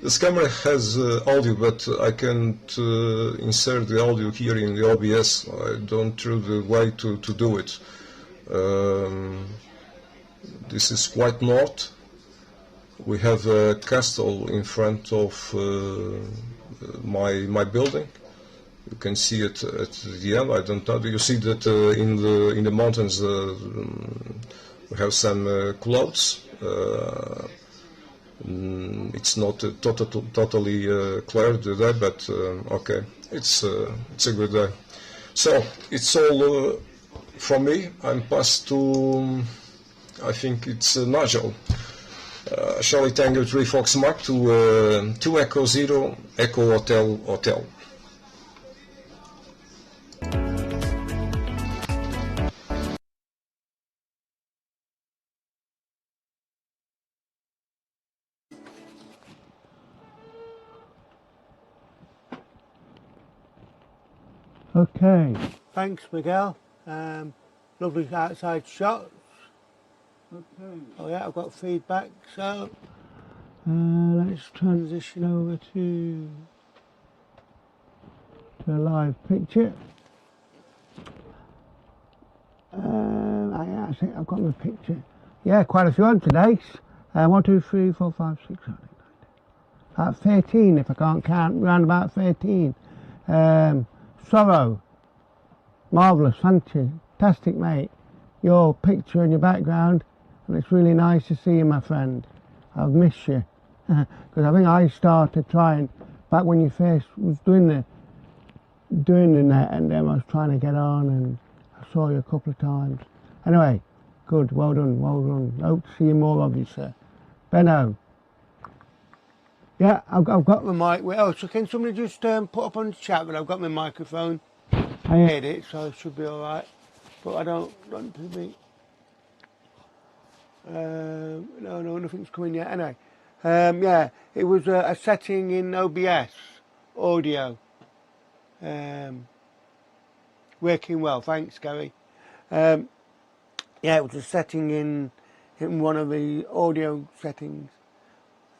This camera has audio, but I can't insert the audio here in the OBS. I don't know the way to do it. This is quite north. We have a castle in front of my building. You can see it at the end. I don't know. You see that in the mountains we have some clouds. It's not totally clear today, but okay, it's a good day. So it's all from me. I'm passed to, I think it's Nigel. Charlie Tango 3 Fox Mark to 2 Echo 0 Echo Hotel Hotel. Okay, thanks Miguel. Lovely outside shots. Okay. Oh yeah, I've got feedback. So Let's transition over to a live picture. I think I've got my picture. Yeah, quite a few on today. 1, 2, 3, 4, 5, 6, 7, 8, 9, 10. About 13 if I can't count, round about 13. Sorrow, marvellous, fantastic mate. Your picture in your background, and it's really nice to see you, my friend. I've missed you. Because I think I started trying, back when you first was doing the net, and then I was trying to get on, and I saw you a couple of times. Anyway, good, well done, well done. Hope to see you more of you, sir. Benno. Yeah, I've got the mic. Well, so can somebody just put up on the chat that I've got my microphone? I heard it, so it should be alright. But I don't want to be... no, nothing's coming yet. Anyway, yeah, it was a setting in OBS audio. Working well, thanks, Gary. Yeah, it was a setting in one of the audio settings.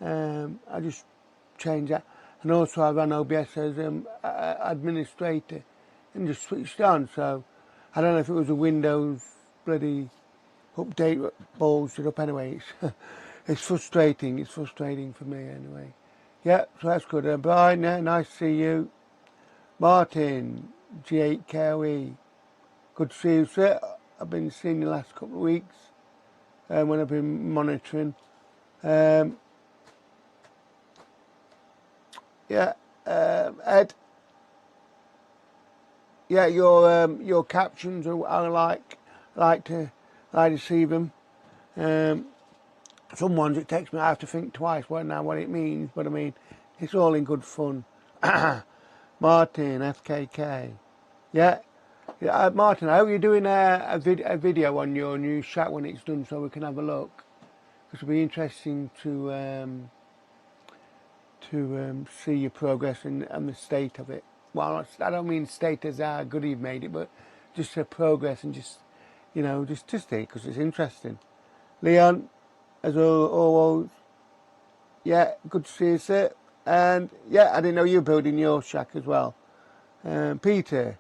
I just changed that, and also I ran OBS as administrator and just switched on. So I don't know if it was a Windows bloody update that balls it up. Anyway, it's frustrating. It's frustrating for me anyway. Yeah, so that's good. Brian, yeah, nice to see you. Martin, G8KOE, good to see you, sir. I've been seeing you the last couple of weeks when I've been monitoring. Yeah, Ed. Yeah, your captions I like to see them. Some ones it takes me, I have to think twice what it means, but I mean it's all in good fun. Martin, FKK. Yeah, Martin, I hope you're doing a video on your new shack when it's done, so we can have a look. Because it'll be interesting to see your progress and the state of it. Well, I don't mean state as how good you've made it, but just the progress and just, you know, just it, because it's interesting. Leon, as always, yeah, good to see you, sir. And yeah, I didn't know you were building your shack as well. Peter,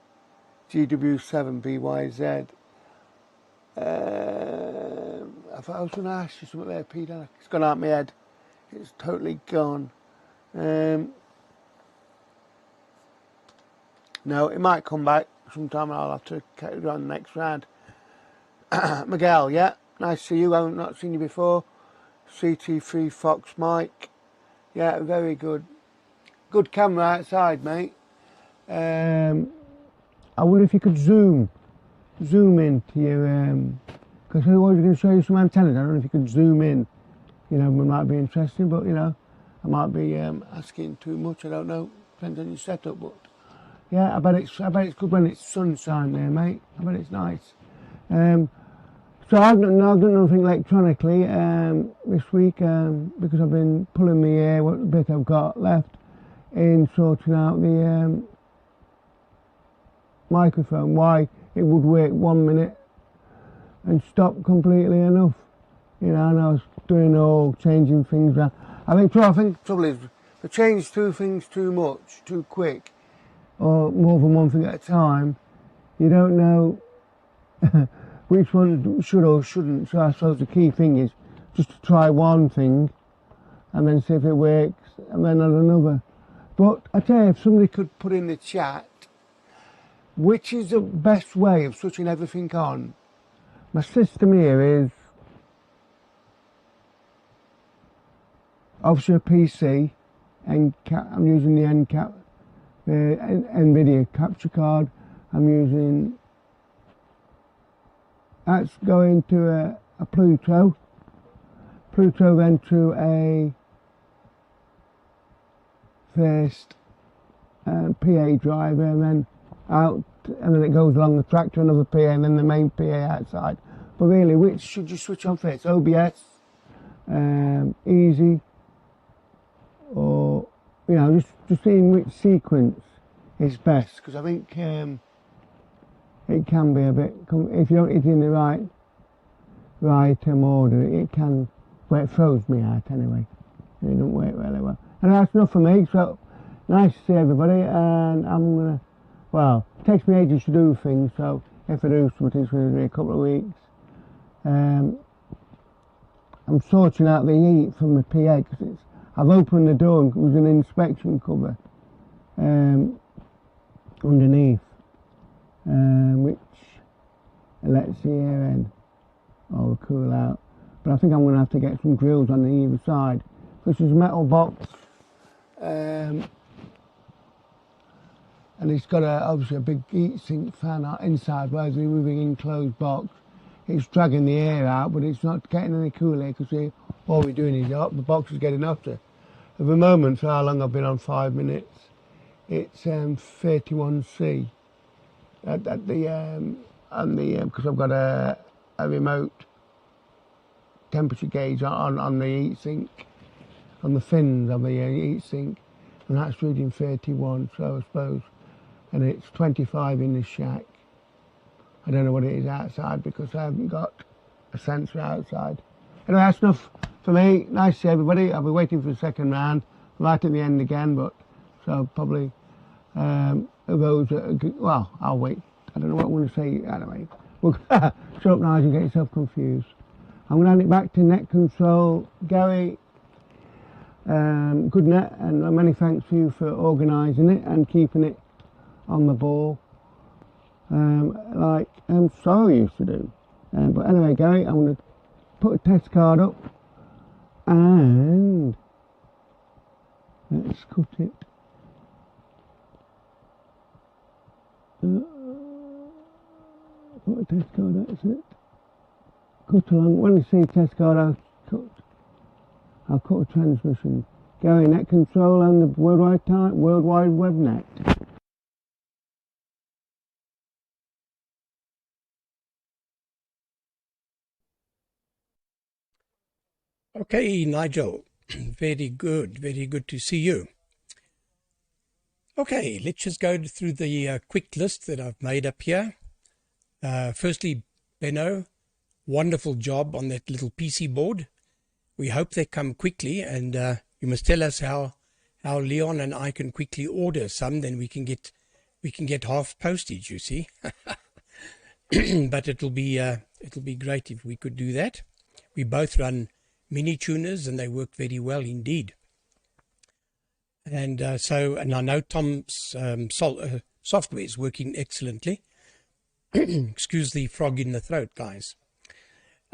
GW7BYZ. I thought I was going to ask you something there, Peter. It's gone out of my head. It's totally gone. No, it might come back sometime. I'll have to carry it on the next round. Miguel, yeah, nice to see you. I've not seen you before. CT3 Fox Mike. Yeah, very good. Good camera outside, mate. I wonder if you could zoom into your, because I was going to show you some antennas. I don't know if you could zoom in. You know, it might be interesting, but you know, I might be asking too much. I don't know. Depends on your setup, but yeah, I bet it's good when it's sunshine there, mate. I bet it's nice. So I've done nothing electronically this week because I've been pulling my hair, what bit I've got left, in sorting out the microphone, why it would work 1 minute and stop completely enough. You know, and I was doing all changing things around. I think the trouble is, if I change two things too much, too quick, or more than one thing at a time, you don't know which one should or shouldn't. So I suppose the key thing is just to try one thing and then see if it works, and then on another. But I tell you, if somebody could put in the chat, which is the best way of switching everything on? My system here is obviously a PC, and I'm using the NVIDIA capture card. I'm using, that's going to a Pluto then to a first PA driver, and then out, and then it goes along the track to another PA, and then the main PA outside. But really, which should you switch on first? OBS, easy, or you know, just seeing which sequence is best, because I think it can be a bit, if you don't hit it in the right order, it can, well, it throws me out anyway. It don't work really well. And that's enough for me, so nice to see everybody, and I'm going to, well, it takes me ages to do things, so if I do something, it's going to be a couple of weeks. I'm sorting out the heat from the PA, because I've opened the door and there was an inspection cover underneath, which lets the air in or cool out. But I think I'm going to have to get some grills on the either side. This is a metal box, and it's got obviously a big heat sink fan inside, whereas the moving enclosed box, it's dragging the air out, but it's not getting any cool air, because all we're doing is the box is getting hotter. At the moment, for how long I've been on, 5 minutes, it's 31C at the because I've got a remote temperature gauge on the heat sink, on the fins of the heat sink, and that's reading 31, so I suppose, and it's 25 in the shack. I don't know what it is outside because I haven't got a sensor outside. Anyway, that's enough for me. Nice to see everybody. I'll be waiting for the second round, right at the end again, but so probably those well, I'll wait. I don't know what I want to say anyway. Well, shut up, Nigel, get yourself confused. I'm going to hand it back to net control. Gary, good net, and many thanks to you for organising it and keeping it on the ball, like Sorrow used to do. But anyway, Gary, I'm going to put a test card up and let's cut it. Put a test card, that's it. Cut along. When you see test card, I'll cut a transmission. Gary, net control and the World Wide Web Net. Okay, Nigel, very good to see you. Okay, let's just go through the quick list that I've made up here. Firstly, Benno, wonderful job on that little PC board. We hope they come quickly, and you must tell us how Leon and I can quickly order some, then we can get half postage, you see. But it'll be great if we could do that. We both run mini tuners and they work very well indeed. And and I know Tom's software is working excellently. Excuse the frog in the throat, guys.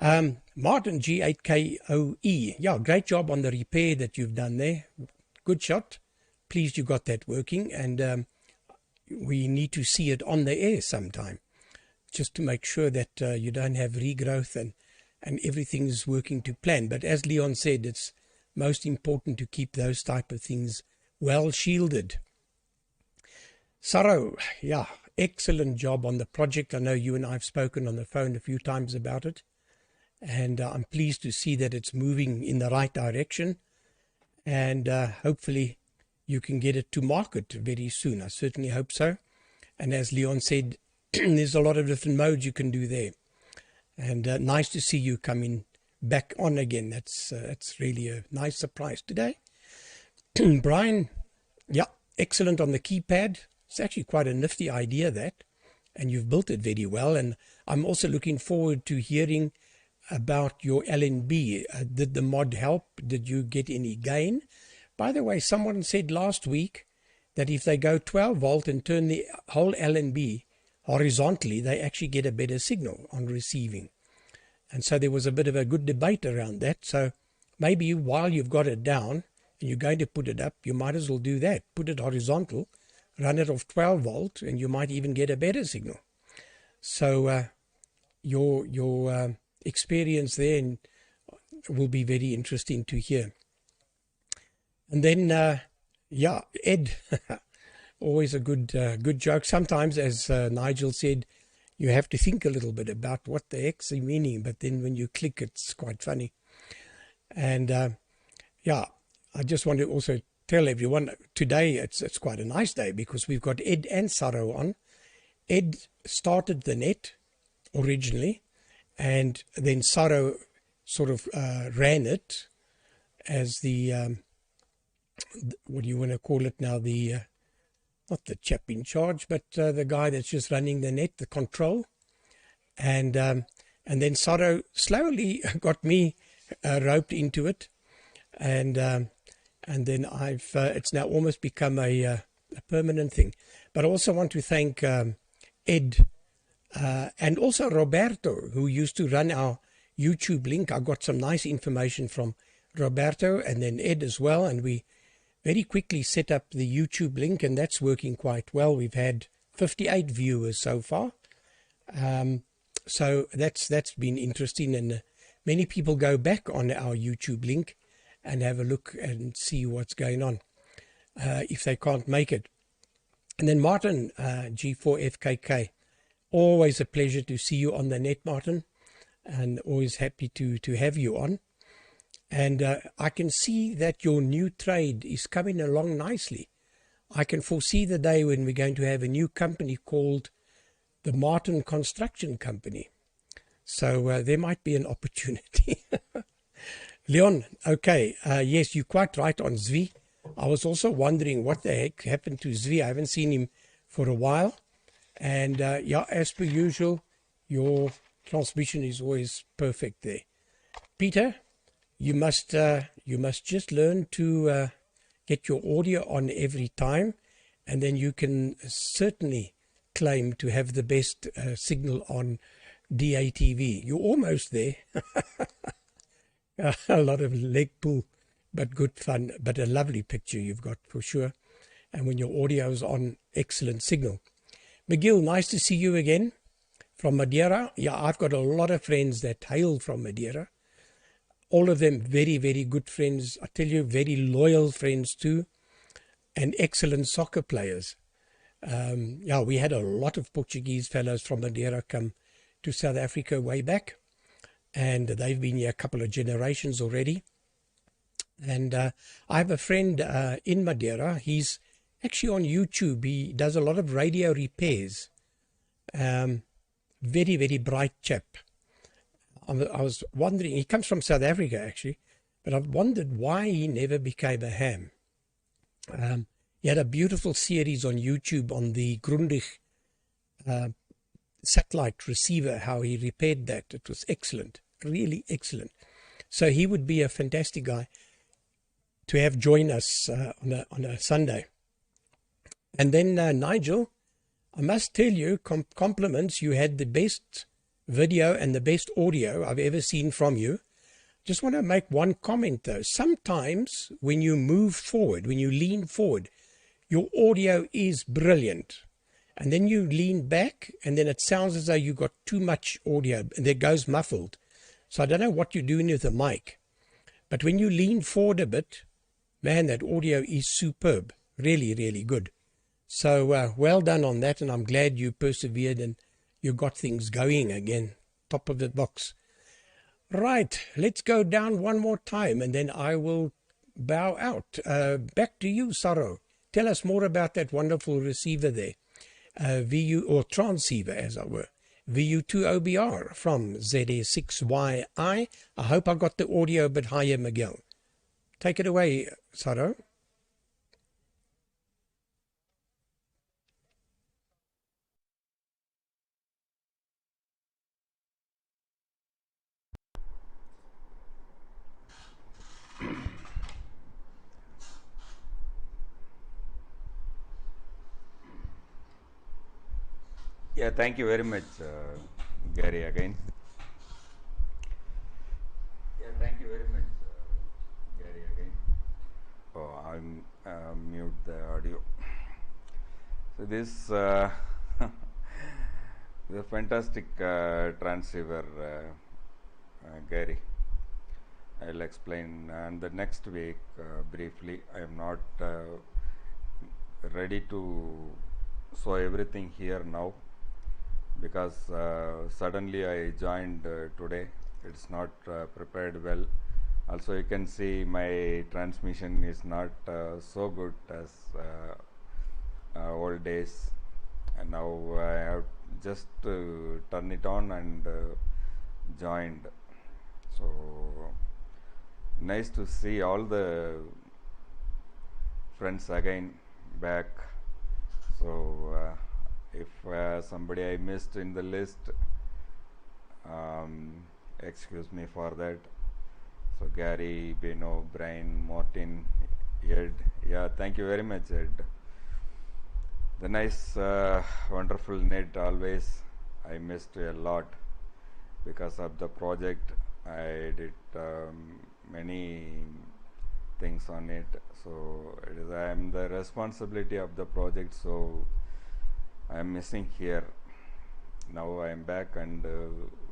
Martin G8KOE, yeah, great job on the repair that you've done there. Good shot. Pleased you got that working, and we need to see it on the air sometime, just to make sure that you don't have regrowth and everything is working to plan. But as Leon said, it's most important to keep those type of things well shielded. Sorrow, yeah, excellent job on the project. I know you and I have spoken on the phone a few times about it, and I'm pleased to see that it's moving in the right direction, and hopefully you can get it to market very soon. I certainly hope so. And as Leon said, there's a lot of different modes you can do there, and nice to see you coming back on again. That's really a nice surprise today. Brian, yeah, excellent on the keypad. It's actually quite a nifty idea, that, and you've built it very well. And I'm also looking forward to hearing about your LNB. Did the mod help? Did you get any gain? By the way, someone said last week that if they go 12 volt and turn the whole LNB horizontally, they actually get a better signal on receiving. And so there was a bit of a good debate around that. So maybe while you've got it down and you're going to put it up, you might as well do that. Put it horizontal, run it off 12 volt, and you might even get a better signal. So your experience there will be very interesting to hear. And then, yeah, Ed, always a good joke. Sometimes, as Nigel said, you have to think a little bit about what the heck's the meaning, but then when you click, it's quite funny. And yeah, I just want to also tell everyone today it's quite a nice day because we've got Ed and Sorrow on. Ed started the net originally, and then Sorrow sort of ran it, as the what do you want to call it now? The not the chap in charge, but the guy that's just running the net, the control. And then Sorrow slowly got me roped into it, and then I've it's now almost become a permanent thing. But I also want to thank Ed and also Roberto, who used to run our YouTube link. I got some nice information from Roberto and then Ed as well, and we very quickly set up the YouTube link, and that's working quite well. We've had 58 viewers so far. So that's been interesting, and many people go back on our YouTube link and have a look and see what's going on if they can't make it. And then Martin, G4FKK, always a pleasure to see you on the net, Martin, and always happy to have you on. And I can see that your new trade is coming along nicely. I can foresee the day when we're going to have a new company called the Martin Construction Company. So there might be an opportunity. Leon, okay, yes, you're quite right on Zvi. I was also wondering what the heck happened to Zvi. I haven't seen him for a while. And yeah, as per usual, your transmission is always perfect there. Peter, you must just learn to get your audio on every time, and then you can certainly claim to have the best signal on DATV. You're almost there. A lot of leg pull, but good fun, but a lovely picture you've got for sure. And when your audio is on, excellent signal. McGill, nice to see you again from Madeira. Yeah, I've got a lot of friends that hail from Madeira. All of them very, very good friends. I tell you, very loyal friends too, and excellent soccer players. Yeah, we had a lot of Portuguese fellows from Madeira come to South Africa way back, and they've been here a couple of generations already. And I have a friend in Madeira. He's actually on YouTube. He does a lot of radio repairs. Very, very bright chap. I was wondering, he comes from South Africa actually, but I've wondered why he never became a ham. He had a beautiful series on YouTube on the Grundig satellite receiver, how he repaired that. It was excellent, really excellent. So he would be a fantastic guy to have join us on a Sunday. And then Nigel, I must tell you, compliments, you had the best video and the best audio I've ever seen from you. Just want to make one comment though. Sometimes when you move forward, when you lean forward, your audio is brilliant. And then you lean back and then it sounds as though you got too much audio and it goes muffled. So I don't know what you're doing with the mic. But when you lean forward a bit, man, that audio is superb. Really, really good. So well done on that, and I'm glad you persevered and you got things going again. Top of the box. Right, let's go down one more time and then I will bow out. Back to you, Saro. Tell us more about that wonderful receiver there. VU, or transceiver as it were. VU2OBR from ZA6YI. I hope I got the audio a bit higher, Miguel. Take it away, Saro. Yeah, thank you very much, Gary, again. Yeah, thank you very much, Gary, again. Oh, I'll mute the audio. So this the fantastic transceiver, Gary. I'll explain and the next week briefly. I am not ready to show everything here now, because suddenly I joined today. It's not prepared well. Also you can see my transmission is not so good as old days, and now I have just turn it on and joined. So nice to see all the friends again back. So if somebody I missed in the list, excuse me for that. So Gary, Beno, Brian, Martin, Ed, yeah, thank you very much, Ed. The nice, wonderful net always. I missed a lot because of the project. I did many things on it. So I am the responsibility of the project. So I am missing here. Now I am back, and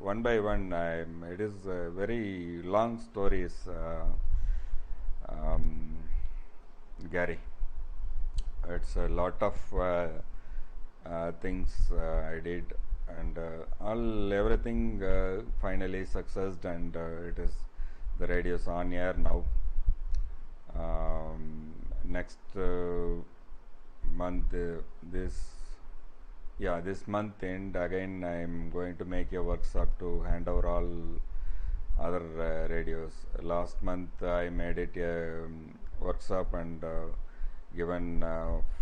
one by one, it is very long stories, Gary. It's a lot of things I did, and everything finally successed, and it is the radio's on air now. Next month, this month end again, I am going to make a workshop to hand over all other radios. Last month I made it a workshop and given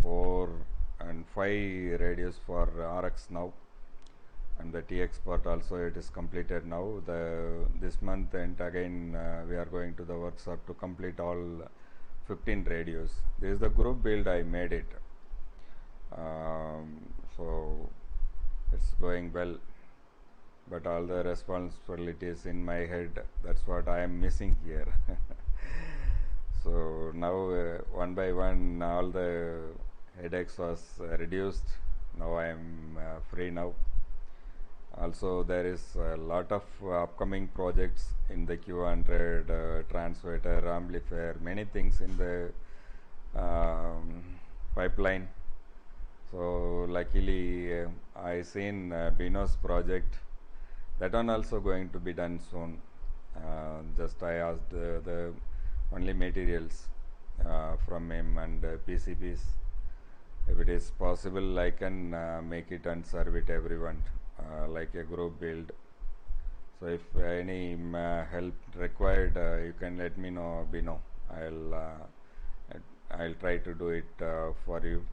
4 and 5 radios for RX now, and the TX part also it is completed now. This month and again we are going to the workshop to complete all 15 radios. This is the group build I made it. So it's going well, but all the responsibilities in my head, that's what I am missing here. So now one by one all the headaches was reduced. Now I am free now. Also there is a lot of upcoming projects in the QO-100, transmitter, amplifier, many things in the pipeline. So luckily I seen Bino's project, that one also going to be done soon. Just I asked the only materials from him and PCBs. If it is possible, I can make it and serve it everyone like a group build. So if any help required, you can let me know, Bino. I'll try to do it for you.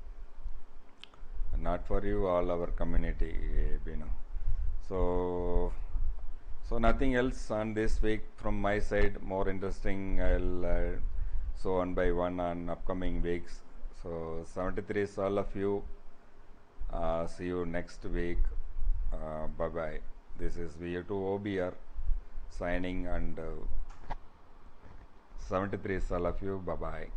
Not for you, all our community, Bino. So nothing else on this week from my side. More interesting, I'll so one by one on upcoming weeks. So 73 is all of you. See you next week. Bye bye. This is VU2 OBR signing, and 73 is all of you. Bye bye.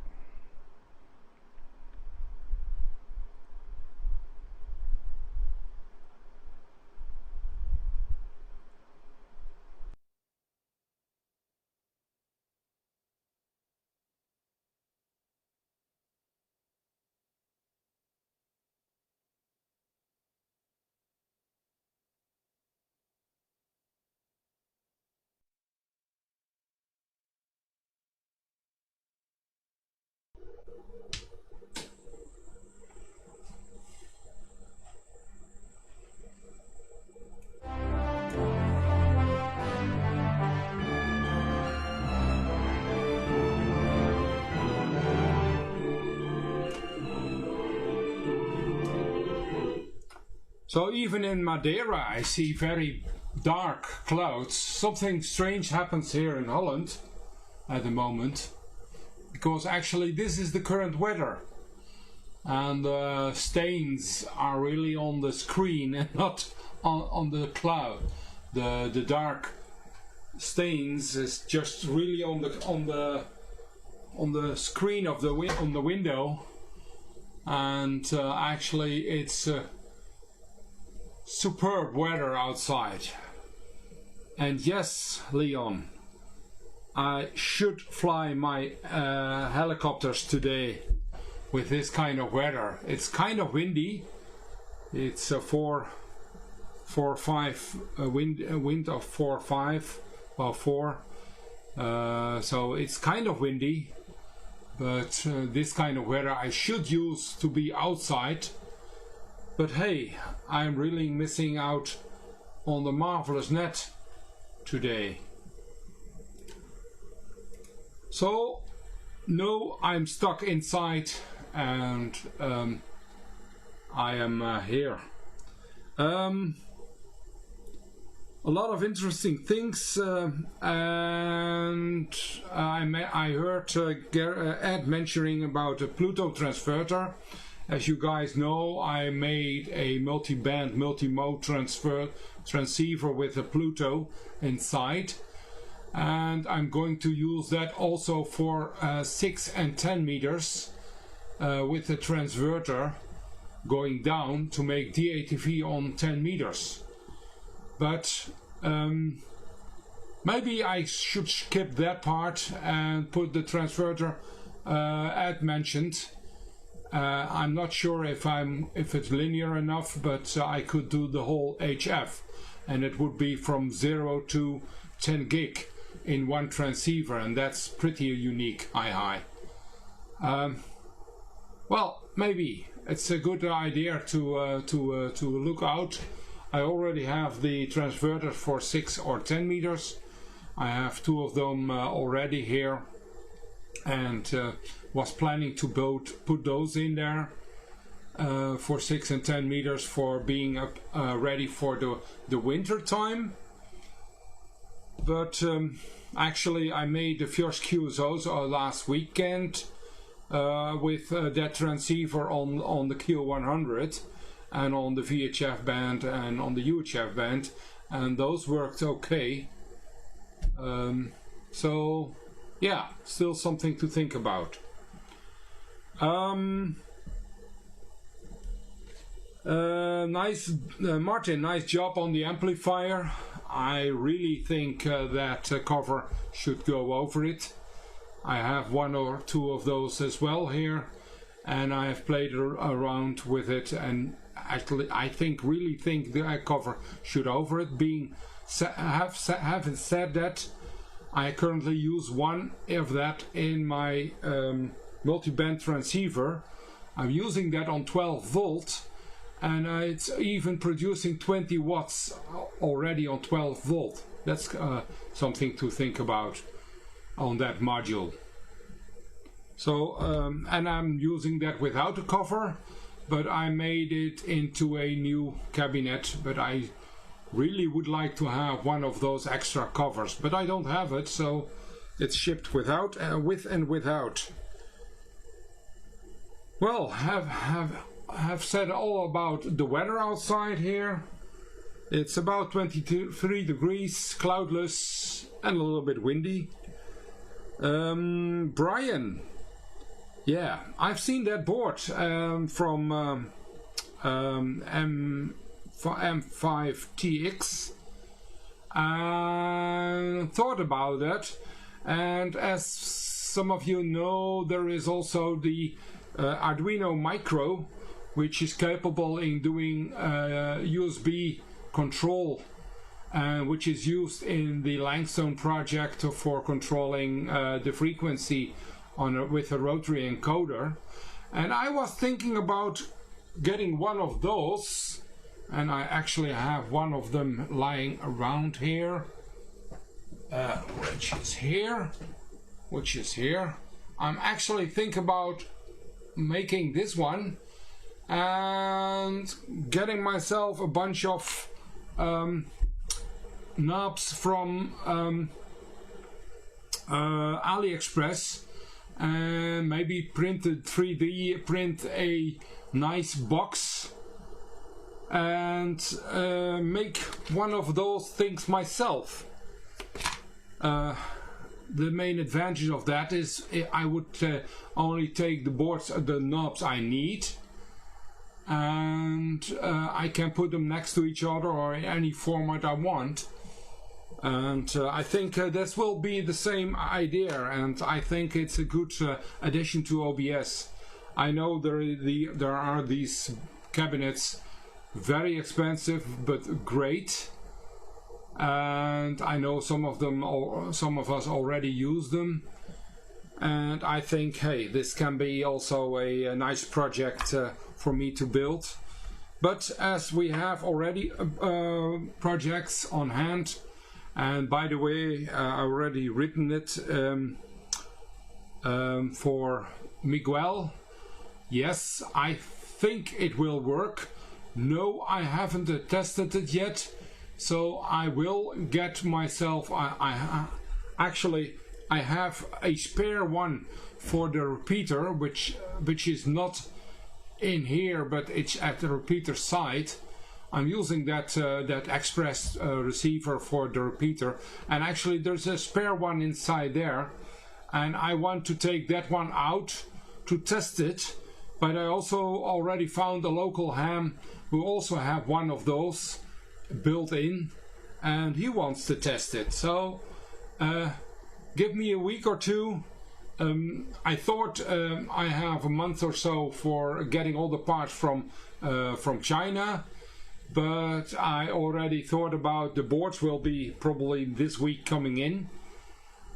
So even in Madeira I see very dark clouds. Something strange happens here in Holland at the moment, because actually this is the current weather, and the stains are really on the screen and not on the cloud. The dark stains is just really on the screen of the window, and actually it's superb weather outside. And yes, Leon, I should fly my helicopters today with this kind of weather. It's kind of windy. It's a 4 or 5 wind of 4 or 5, well 4. So it's kind of windy, but this kind of weather I should use to be outside. But hey, I'm really missing out on the marvelous net today. So no, I'm stuck inside, and I am here. A lot of interesting things, and I heard Ed mentioning about a Pluto transverter. As you guys know, I made a multi-band, multi-mode transceiver with a Pluto inside, and I'm going to use that also for 6 and 10 meters with a transverter going down to make DATV on 10 meters. But maybe I should skip that part and put the transverter Ed mentioned. I'm not sure if it's linear enough, but I could do the whole HF, and it would be from 0 to 10 gig in one transceiver, and that's pretty unique. Well, maybe it's a good idea to look out. I already have the transverter for 6 or 10 meters. I have 2 of them already here, and was planning to put those in there for 6 and 10 meters for being ready for the winter time. But actually I made the first QSOs last weekend with that transceiver on the QO-100 and on the VHF band and on the UHF band, and those worked okay. So yeah, still something to think about. Martin, nice job on the amplifier. I really think that cover should go over it. I have 1 or 2 of those as well here, and I have played around with it, and actually I really think the cover should over it. Having said that, I currently use 1 of that in my multi-band transceiver. I'm using that on 12 volt, and it's even producing 20 watts already on 12 volt. That's something to think about on that module. So and I'm using that without a cover, but I made it into a new cabinet, but I really would like to have 1 of those extra covers, but I don't have it, so it's shipped without, with and without. Well, have said all about the weather outside here. It's about 23 degrees, cloudless, and a little bit windy. Brian, yeah, I've seen that board from M5TX and thought about that, and as some of you know, there is also the Arduino Micro, which is capable in doing USB control, which is used in the Langstone project for controlling the frequency with a rotary encoder. And I was thinking about getting 1 of those, and I actually have 1 of them lying around here, which is here. I'm actually thinking about making this one and getting myself a bunch of knobs from AliExpress, and maybe print a nice box and make 1 of those things myself. The main advantage of that is I would only take the knobs I need, and I can put them next to each other or in any format I want. And I think this will be the same idea, and I think it's a good addition to OBS. I know there are these cabinets, very expensive but great, and I know some of us already use them, and I think, hey, this can be also a nice project for me to build. But as we have already projects on hand, and by the way, I already written it, For Miguel, yes, I think it will work. No, I haven't tested it yet, so I will get myself. Actually, I have a spare one for the repeater, which is not in here, but it's at the repeater side. I'm using that express receiver for the repeater, and actually there's a spare one inside there, and I want to take that one out to test it. But I also already found a local ham who also have one of those built in, and he wants to test it. So give me a week or two. I thought I have a month or so for getting all the parts from China, but I already thought about the boards will be probably this week coming in,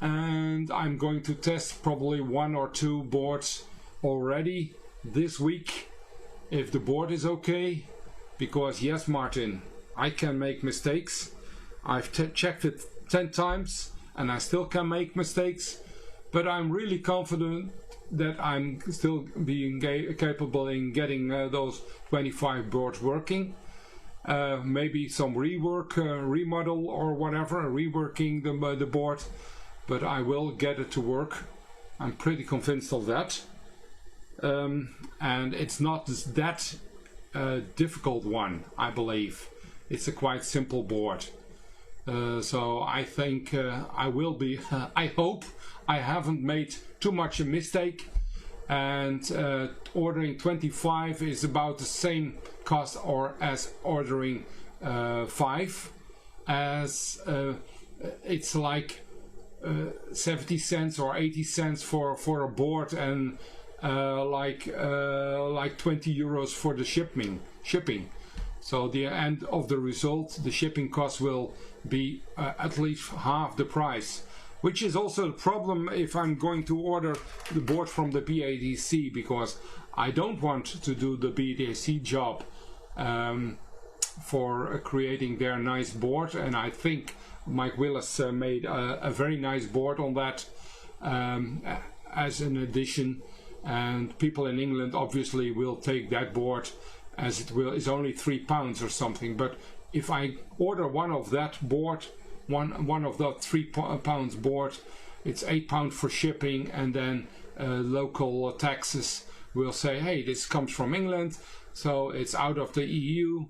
and I'm going to test probably 1 or 2 boards already this week if the board is okay. Because yes, Martin, I can make mistakes. I've checked it 10 times and I still can make mistakes, but I'm really confident that I'm still being capable in getting those 25 boards working. Maybe some rework, remodel or whatever, reworking the board, but I will get it to work. I'm pretty convinced of that. And it's not that difficult one, I believe. It's a quite simple board. So I think I will be, I hope I haven't made too much a mistake, and ordering 25 is about the same cost or as ordering 5, as it's like 70 cents or 80 cents for a board, and like 20 euros for the shipping. So the end of the result, the shipping cost will be at least half the price, which is also the problem if I'm going to order the board from the BATC, because I don't want to do the BATC job for creating their nice board, and I think Mike Willis made a very nice board on that as an addition, and people in England obviously will take that board, as it is only £3 or something. But if I order one of that board, one of the £3 board, it's £8 for shipping, and then local taxes will say, hey, this comes from England, so it's out of the EU,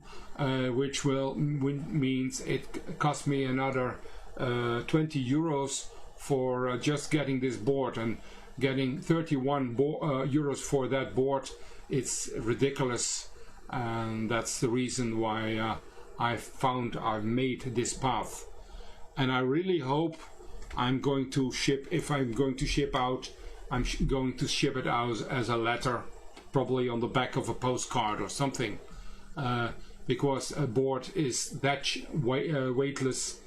which means it cost me another 20 euros for just getting this board, and getting 31 euros for that board, it's ridiculous. And that's the reason why I've made this path. And I really hope I'm going to ship, if I'm going to ship out, I'm going to ship it out as a letter, probably on the back of a postcard or something, because a board is that weightless.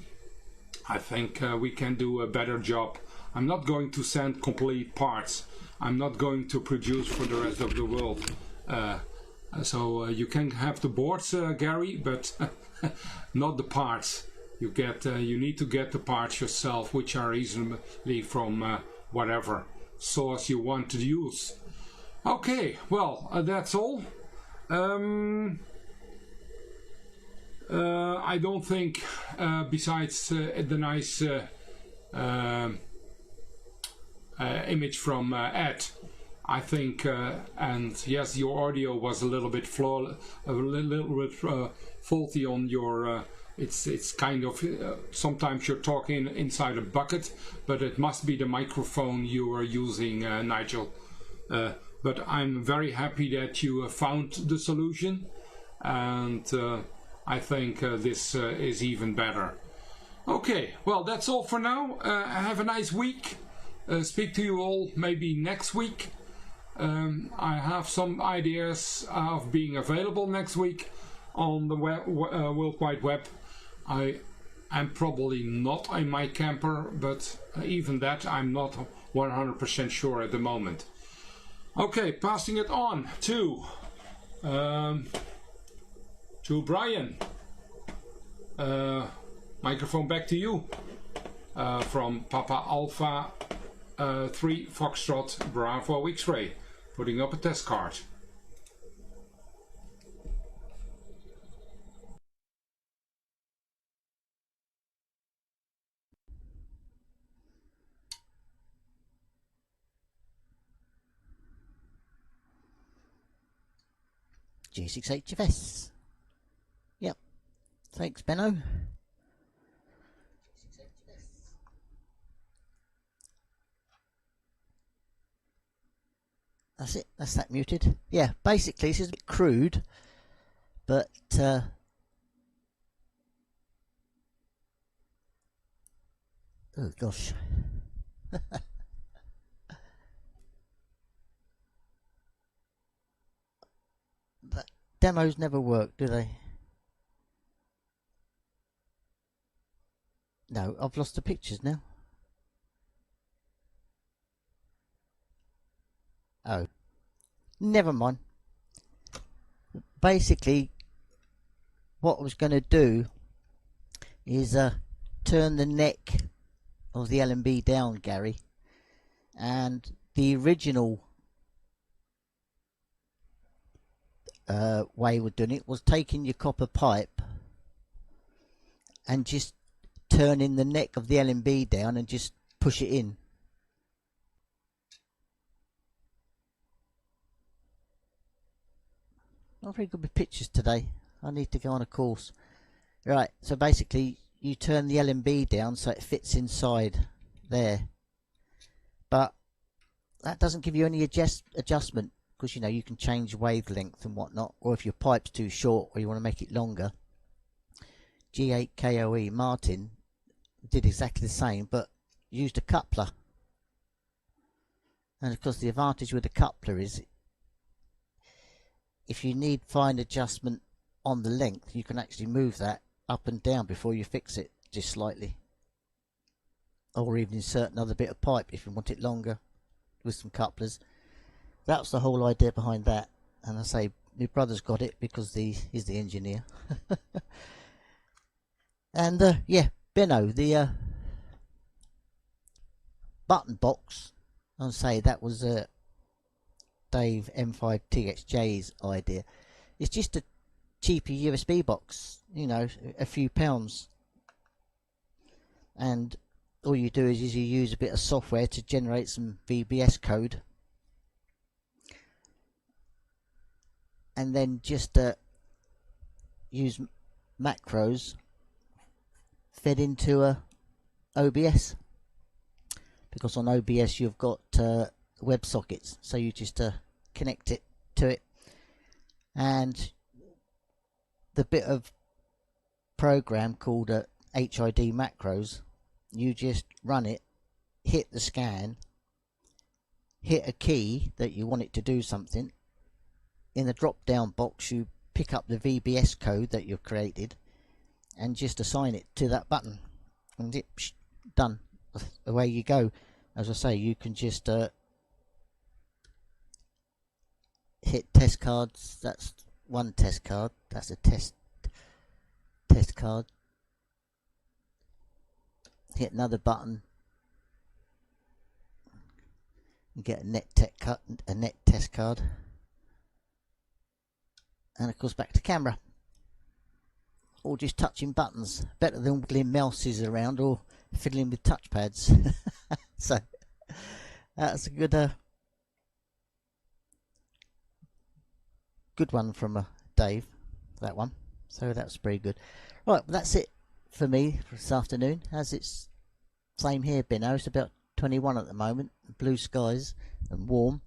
I think we can do a better job. I'm not going to send complete parts. I'm not going to produce for the rest of the world. So you can have the boards, Gary, but not the parts. You need to get the parts yourself, which are easily from whatever source you want to use. Okay, well, that's all. I don't think, besides the nice image from Ed, I think, and yes, your audio was a little bit faulty on your. It's kind of sometimes you're talking inside a bucket, but it must be the microphone you are using, Nigel. But I'm very happy that you found the solution, and I think this is even better. Okay, well, that's all for now. Have a nice week. Speak to you all maybe next week. I have some ideas of being available next week on the World Wide Web. I am probably not in my camper, but even that I'm not 100% sure at the moment. Okay, passing it on to Brian. Microphone back to you from Papa Alpha 3 Foxtrot Bravo X-ray, putting up a test card. G6HFS. Yep. Thanks, Benno. That's it. That's that muted. Yeah, basically this is a bit crude, but oh gosh. That demos never work, do they? No, I've lost the pictures now. Oh, never mind. Basically, what I was going to do is turn the neck of the LMB down, Gary, and the original way of doing it was taking your copper pipe and just turning the neck of the LMB down and just push it in. Not very good with pictures today. I need to go on a course. Right, so basically you turn the LMB down so it fits inside there, but that doesn't give you any adjustment, because you know you can change wavelength and whatnot, or if your pipe's too short or you want to make it longer. G8 KOE Martin did exactly the same but used a coupler, and of course the advantage with a coupler is if you need fine adjustment on the length, you can actually move that up and down before you fix it just slightly, or even insert another bit of pipe if you want it longer with some couplers. That's the whole idea behind that, and I say my brother's got it because he's the engineer. And yeah, Benno, the button box, I'll say that was Dave M5TXJ's idea. It's just a cheaper USB box, you know, a few pounds, and all you do is you use a bit of software to generate some VBS code, and then just use macros fed into a OBS, because on OBS you've got web sockets, so you just connect it to it, and the bit of program called HID macros, you just run it, hit the scan, hit a key that you want it to do something. In the drop down box you pick up the VBS code that you've created and just assign it to that button, and it's done. Away you go. As I say, you can just hit test cards. That's one test card. That's a test card. Hit another button and get a net test card, and of course back to camera. Or just touching buttons. Better than wiggling mouses around or fiddling with touchpads. So that's a good one from Dave, that one. So that's pretty good. Right, well, that's it for me for this afternoon. As it's same here, Benno. It's about 21 at the moment. Blue skies and warm.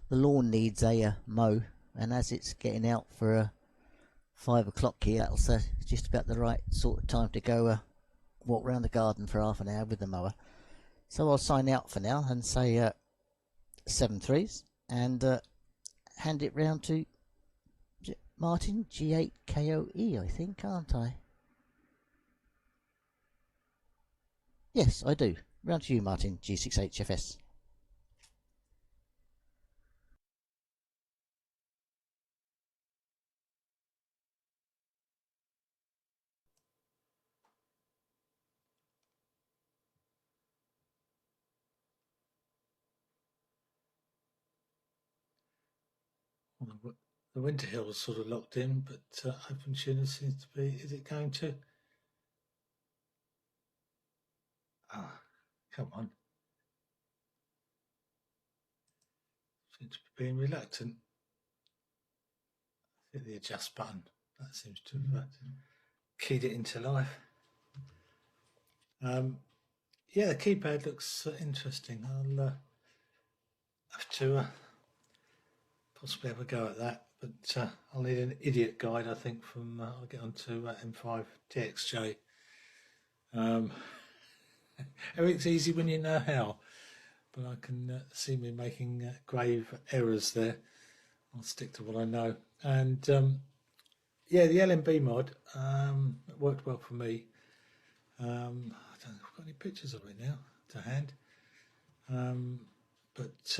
The lawn needs a mow, and as it's getting out for 5 o'clock here, that's just about the right sort of time to go walk around the garden for half an hour with the mower. So I'll sign out for now and say 7-3s and hand it round to Martin, G8 KOE, I think, aren't I? Yes, I do. Round to you, Martin, G6HFS. the Winter Hill's sort of locked in, but Open Tuner seems to be. Is it going to? Ah, come on. Seems to be being reluctant. Hit the adjust button. That seems to have keyed it into life. Yeah, the keypad looks interesting. I'll have to possibly have a go at that, but I'll need an idiot guide, I think, from I'll get onto M5 TXJ. Everything's easy when you know how, but I can see me making grave errors there. I'll stick to what I know. And yeah, the LMB mod worked well for me. I don't know if I've got any pictures of it now to hand, but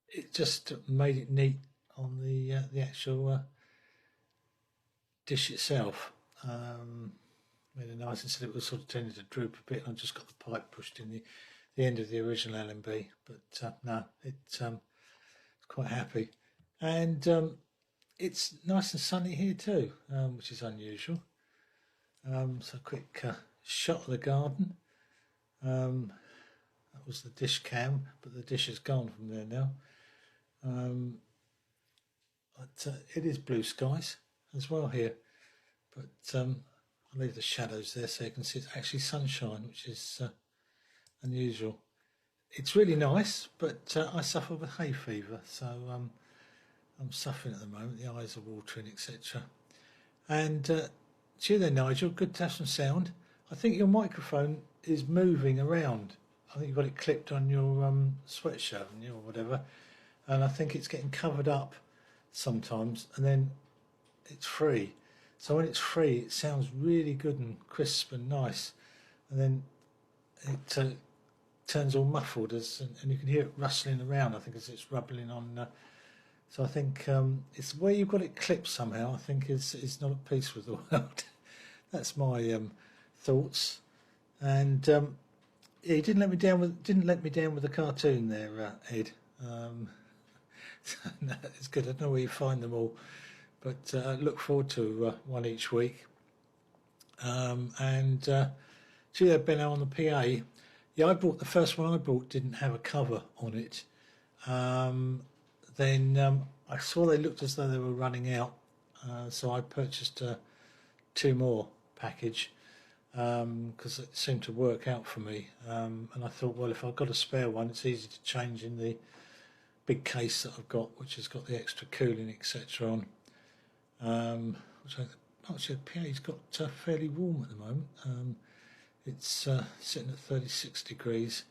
it just made it neat on the actual dish itself. Made it nice. Instead it was sort of tended to droop a bit. I just got the pipe pushed in the end of the original LMB, but no, it's quite happy. And it's nice and sunny here too, which is unusual. So a quick shot of the garden. That was the dish cam, but the dish is gone from there now. But it is blue skies as well here. But I'll leave the shadows there so you can see it's actually sunshine, which is unusual. It's really nice, but I suffer with hay fever, so I'm suffering at the moment. The eyes are watering, etc. And cheer there, Nigel. Good to have some sound. I think your microphone is moving around. I think you've got it clipped on your sweatshirt, haven't you, or whatever. And I think it's getting covered up sometimes, and then it's free. So when it's free, it sounds really good and crisp and nice. And then it turns all muffled, and you can hear it rustling around, I think, as it's rubbling on. So I think it's where you've got it clipped somehow, I think is not at peace with the world. That's my thoughts. And yeah, you didn't let me down with the cartoon there, Ed. No, it's good. I don't know where you find them all, but look forward to one each week. And Gio Benno on the PA. Yeah, the first one I bought didn't have a cover on it. Then I saw they looked as though they were running out, so I purchased 2 more package because it seemed to work out for me. And I thought, well, if I've got a spare one, it's easy to change in the big case that I've got, which has got the extra cooling, etc. on. Which actually, the PA's got fairly warm at the moment. It's sitting at 36 degrees.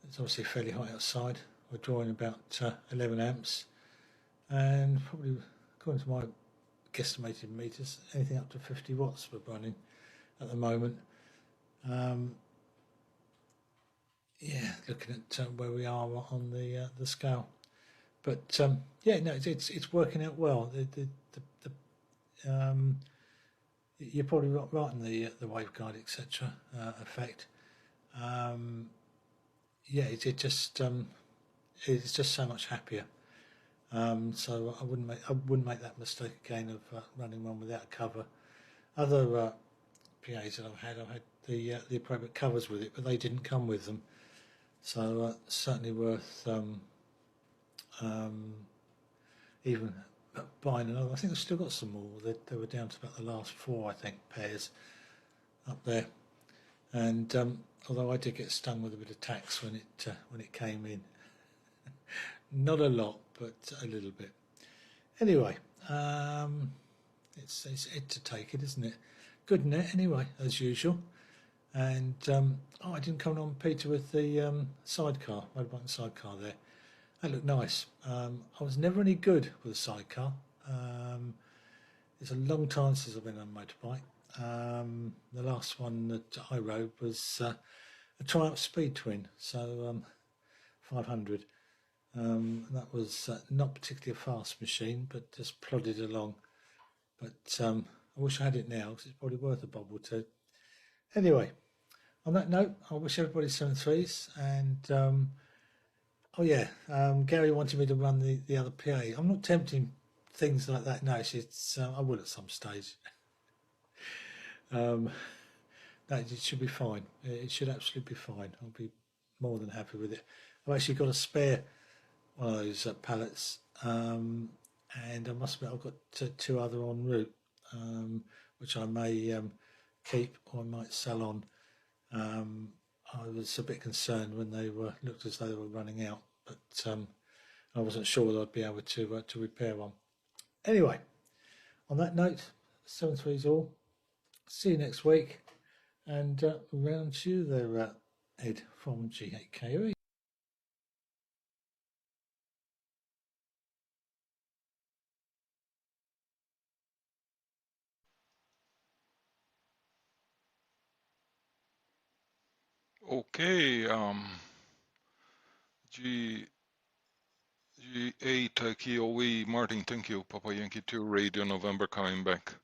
It's obviously fairly hot outside. We're drawing about 11 amps, and probably, according to my guesstimated meters, anything up to 50 watts we're running at the moment. Yeah, looking at where we are on the scale, but yeah, no, it's working out well. You're probably right in the waveguide, etc. Effect. Yeah, it's just so much happier. So I wouldn't make that mistake again of running one without a cover. Other PAs that I've had the appropriate covers with it, but they didn't come with them. So certainly worth even buying another. I think I've still got some more. They were down to about the last 4, I think, pairs up there. And although I did get stung with a bit of tax when it came in, not a lot, but a little bit. Anyway, it's it to take it, isn't it? Good net anyway, as usual. And I didn't come on, Peter, with the sidecar, motorbike and sidecar there. That looked nice. I was never any good with a sidecar. It's a long time since I've been on a motorbike. The last one that I rode was a Triumph Speed Twin, so 500. That was not particularly a fast machine, but just plodded along. But I wish I had it now, because it's probably worth a bob or two. Anyway, on that note, I wish everybody 7.3s, and Oh yeah, Gary wanted me to run the other PA. I'm not tempting things like that now. It's I will at some stage. No, it should be fine. It should absolutely be fine. I'll be more than happy with it. I've actually got a spare one of those pallets, and I must admit I've got two other en route, which I may keep or I might sell on. I was a bit concerned when they looked as though they were running out, but I wasn't sure that I'd be able to repair one. Anyway, on that note, 7-3's all. See you next week, and round to you there, Ed from G8KOE. Okay, G8 QOE, Martin, thank you. Papa Yankee 2 Radio November coming back.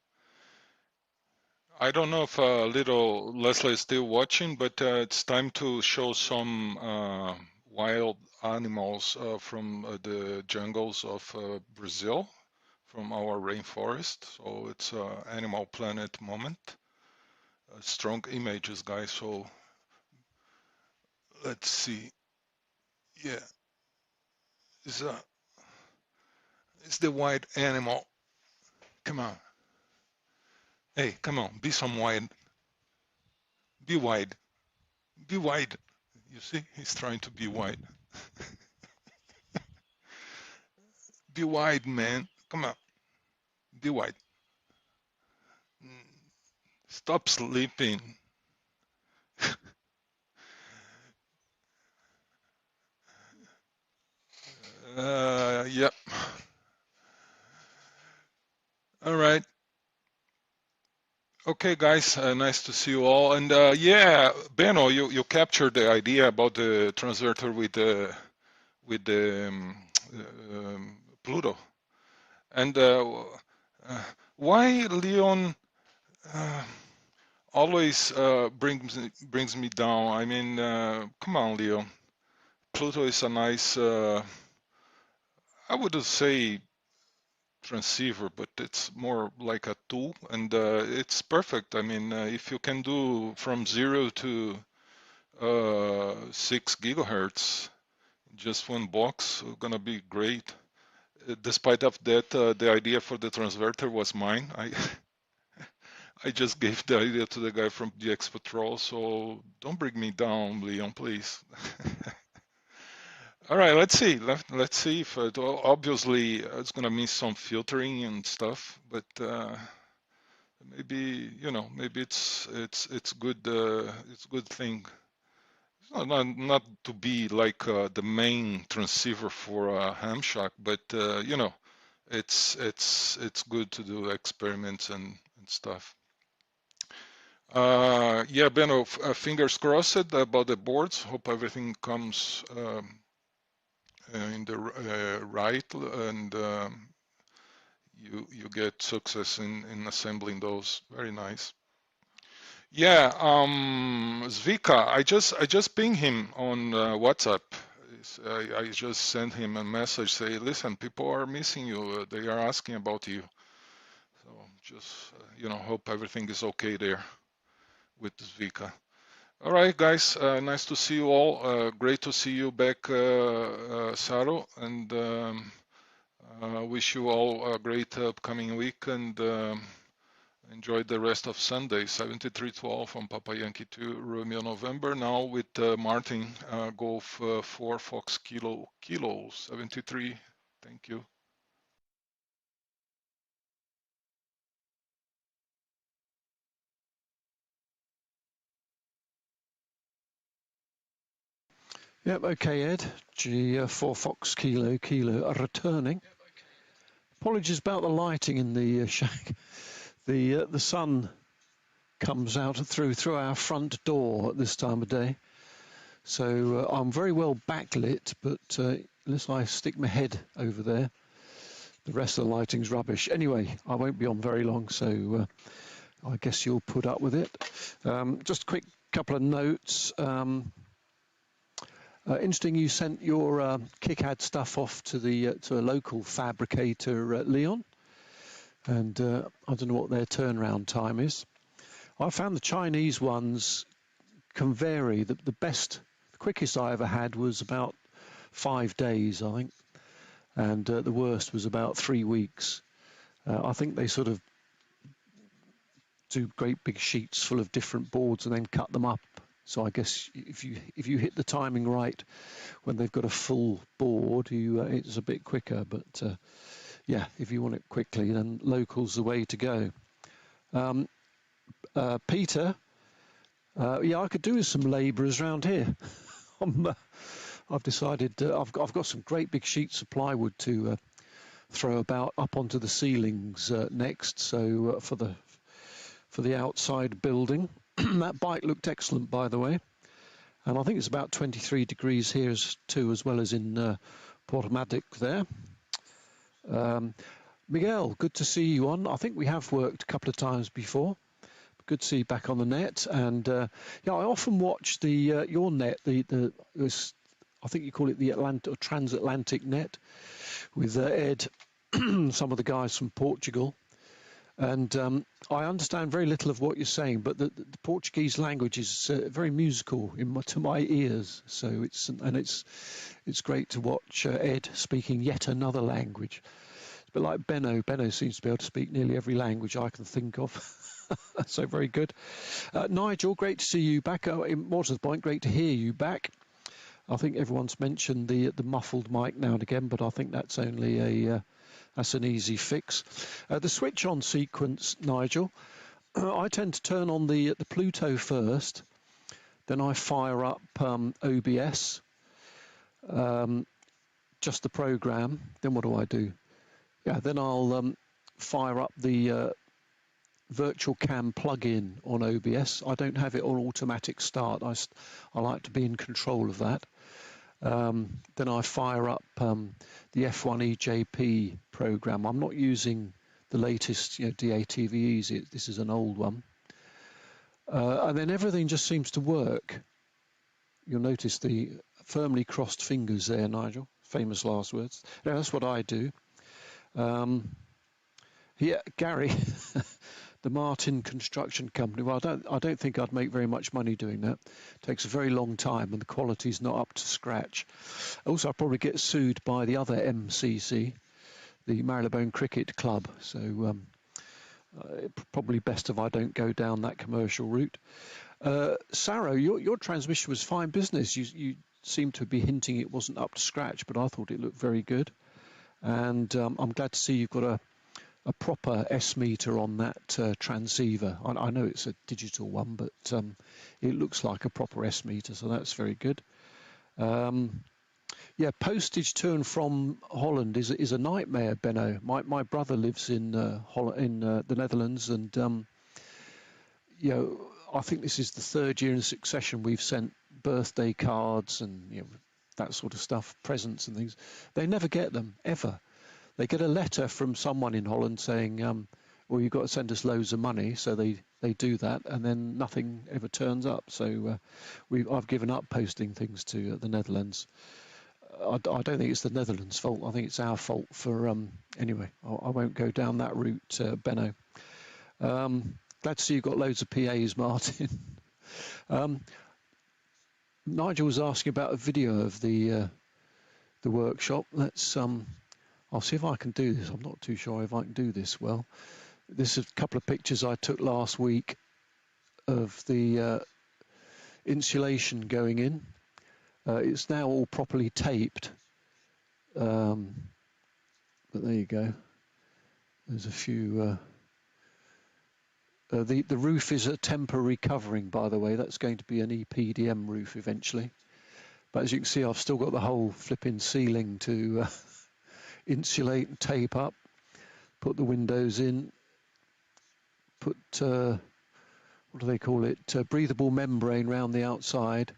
I don't know if little Leslie is still watching, but it's time to show some wild animals from the jungles of Brazil, from our rainforest. So it's Animal Planet moment. Strong images, guys. So let's see. Yeah, it's the white animal. Come on. Hey, come on. Be some wide. Be wide. Be wide. You see, he's trying to be wide. Be wide, man. Come on. Be wide. Stop sleeping. Yep. All right. Okay, guys. Nice to see you all. And yeah, Benno, you captured the idea about the transverter with the Pluto. And why Leon always brings me down? I mean, come on, Leon. Pluto is a nice, I wouldn't say transceiver, but it's more like a tool, and it's perfect. I mean, if you can do from 0 to 6 gigahertz, just one box, gonna be great. Despite of that, the idea for the transverter was mine. I just gave the idea to the guy from DX Patrol, so don't bring me down, Leon, please. All right, let's see. Let's see if obviously it's gonna miss some filtering and stuff, but maybe maybe it's good. It's a good thing. It's not to be like the main transceiver for a ham shack, but it's good to do experiments and stuff. Yeah, Benno, fingers crossed about the boards. Hope everything comes in the right, and you get success in assembling those. Very nice. Yeah, Zvika, I just pinged him on WhatsApp. I just sent him a message, say, listen, people are missing you. They are asking about you. So just hope everything is okay there with Zvika. All right, guys, nice to see you all. Great to see you back, Saro, and wish you all a great upcoming week, and enjoy the rest of Sunday. 7312 from Papa Yankee 2 Romeo November. Now with Martin, Golf 4 Fox Kilo 73. Thank you. Yep, okay, Ed. G4 Fox Kilo returning. Apologies about the lighting in the shack. The sun comes out through our front door at this time of day, so I'm very well backlit. But unless I stick my head over there, the rest of the lighting's rubbish. Anyway, I won't be on very long, so I guess you'll put up with it. Just a quick couple of notes. Interesting, you sent your KickAd stuff off to the to a local fabricator at Leon, and I don't know what their turnaround time is. I found the Chinese ones can vary. The quickest I ever had was about 5 days, I think, and the worst was about 3 weeks. I think they sort of do great big sheets full of different boards and then cut them up. So I guess if you hit the timing right when they've got a full board, it's a bit quicker. But yeah, if you want it quickly, then local's the way to go. Peter, yeah, I could do with some labourers around here. I've decided I've got some great big sheets of plywood to throw about up onto the ceilings next. So for the outside building. That bike looked excellent, by the way, and I think it's about 23 degrees here too, as well as in Portmadoc there. Miguel, good to see you on. I think we have worked a couple of times before. Good to see you back on the net. And yeah, I often watch the your net. I think you call it the transatlantic net with Ed, some of the guys from Portugal. And I understand very little of what you're saying, but the Portuguese language is very musical to my ears. So it's great to watch Ed speaking yet another language. It's a bit like Benno. Benno seems to be able to speak nearly every language I can think of. So very good. Nigel, great to see you back. More to the point, great to hear you back. I think everyone's mentioned the muffled mic now and again, but I think that's only that's an easy fix. The switch on sequence, Nigel, I tend to turn on the Pluto first, then I fire up OBS, just the program. Then what do? Yeah, then I'll fire up the virtual cam plug-in on OBS. I don't have it on automatic start. I like to be in control of that. Then I fire up the F1 EJP program. I'm not using the latest DATV. This is an old one. And then everything just seems to work. You'll notice the firmly crossed fingers there, Nigel. Famous last words. Yeah, that's what I do. Yeah, Gary, the Martin Construction Company. Well, I don't think I'd make very much money doing that. It takes a very long time, and the quality's not up to scratch. Also, I'll probably get sued by the other MCC, the Marylebone Cricket Club. So probably best if I don't go down that commercial route. Saro, your transmission was fine business. You seem to be hinting it wasn't up to scratch, but I thought it looked very good. And I'm glad to see you've got a proper S-meter on that transceiver. I know it's a digital one, but it looks like a proper S-meter, so that's very good. Yeah, postage to and from Holland is a nightmare, Benno. My brother lives in the Netherlands, and I think this is the third year in succession we've sent birthday cards and that sort of stuff, presents and things. They never get them, ever. They get a letter from someone in Holland saying, well, you've got to send us loads of money, so they do that, and then nothing ever turns up. So I've given up posting things to the Netherlands. I don't think it's the Netherlands' fault. I think it's our fault for... anyway, I won't go down that route, Benno. Glad to see you've got loads of PAs, Martin. Nigel was asking about a video of the workshop. Let's... I'll see if I can do this. I'm not too sure if I can do this well. This is a couple of pictures I took last week of the insulation going in. It's now all properly taped. But there you go. There's a few... the roof is a temporary covering, by the way. That's going to be an EPDM roof eventually. But as you can see, I've still got the whole flipping ceiling to... insulate and tape up, put the windows in, put, what do they call it, breathable membrane round the outside,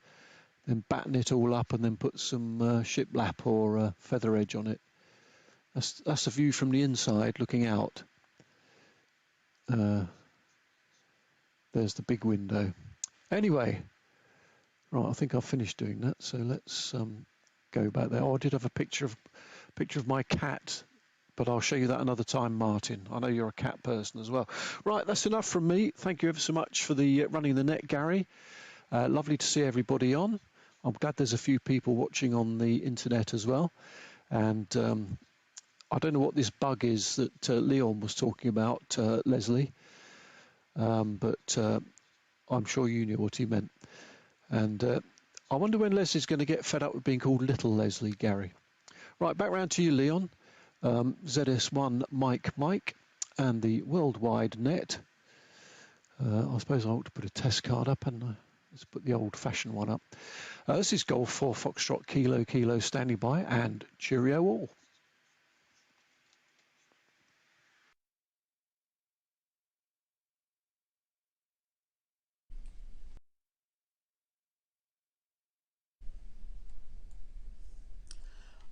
then batten it all up and then put some shiplap or feather edge on it. That's the view from the inside looking out. There's the big window. Anyway, Right, I think I've finished doing that, so let's go back there. Oh, I did have a picture of my cat, but I'll show you that another time, Martin. I know you're a cat person as well. Right, that's enough from me. Thank you ever so much for the running the net, Gary. Lovely to see everybody on. I'm glad there's a few people watching on the internet as well. And I don't know what this bug is that Leon was talking about, Leslie, but I'm sure you knew what he meant. And I wonder when Leslie's going to get fed up with being called Little Leslie, Gary. Right, back round to you, Leon. ZS1 Mike and the Worldwide Net. I suppose I ought to put a test card up, and let's put the old-fashioned one up. This is Golf 4 Foxtrot Kilo standing by, and cheerio all.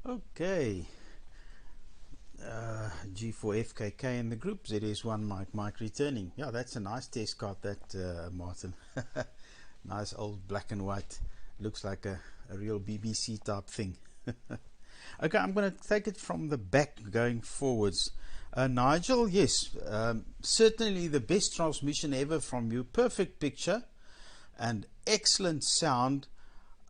Okay. G4FKK in the group, ZS1 Mike returning. Yeah, that's a nice test card, that Martin. Nice old black and white. Looks like a real BBC type thing. Okay, I'm going to take it from the back going forwards. Nigel, yes, certainly the best transmission ever from you. Perfect picture and excellent sound.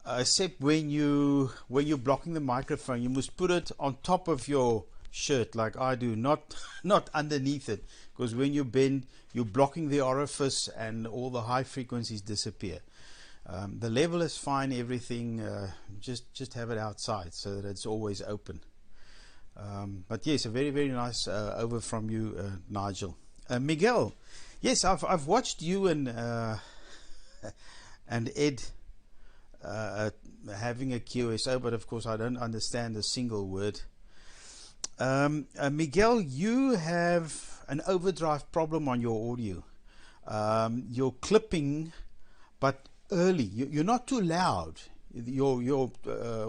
Except when you're blocking the microphone, you must put it on top of your shirt like I do, not underneath it, because when you bend, you're blocking the orifice and all the high frequencies disappear. The level is fine, everything, just have it outside so that it's always open. But yes, a very, very nice over from you, Nigel. Miguel, yes, I've watched you and Ed having a QSO, but of course I don't understand a single word. Miguel, you have an overdrive problem on your audio. You're clipping, but early. You're not too loud. Your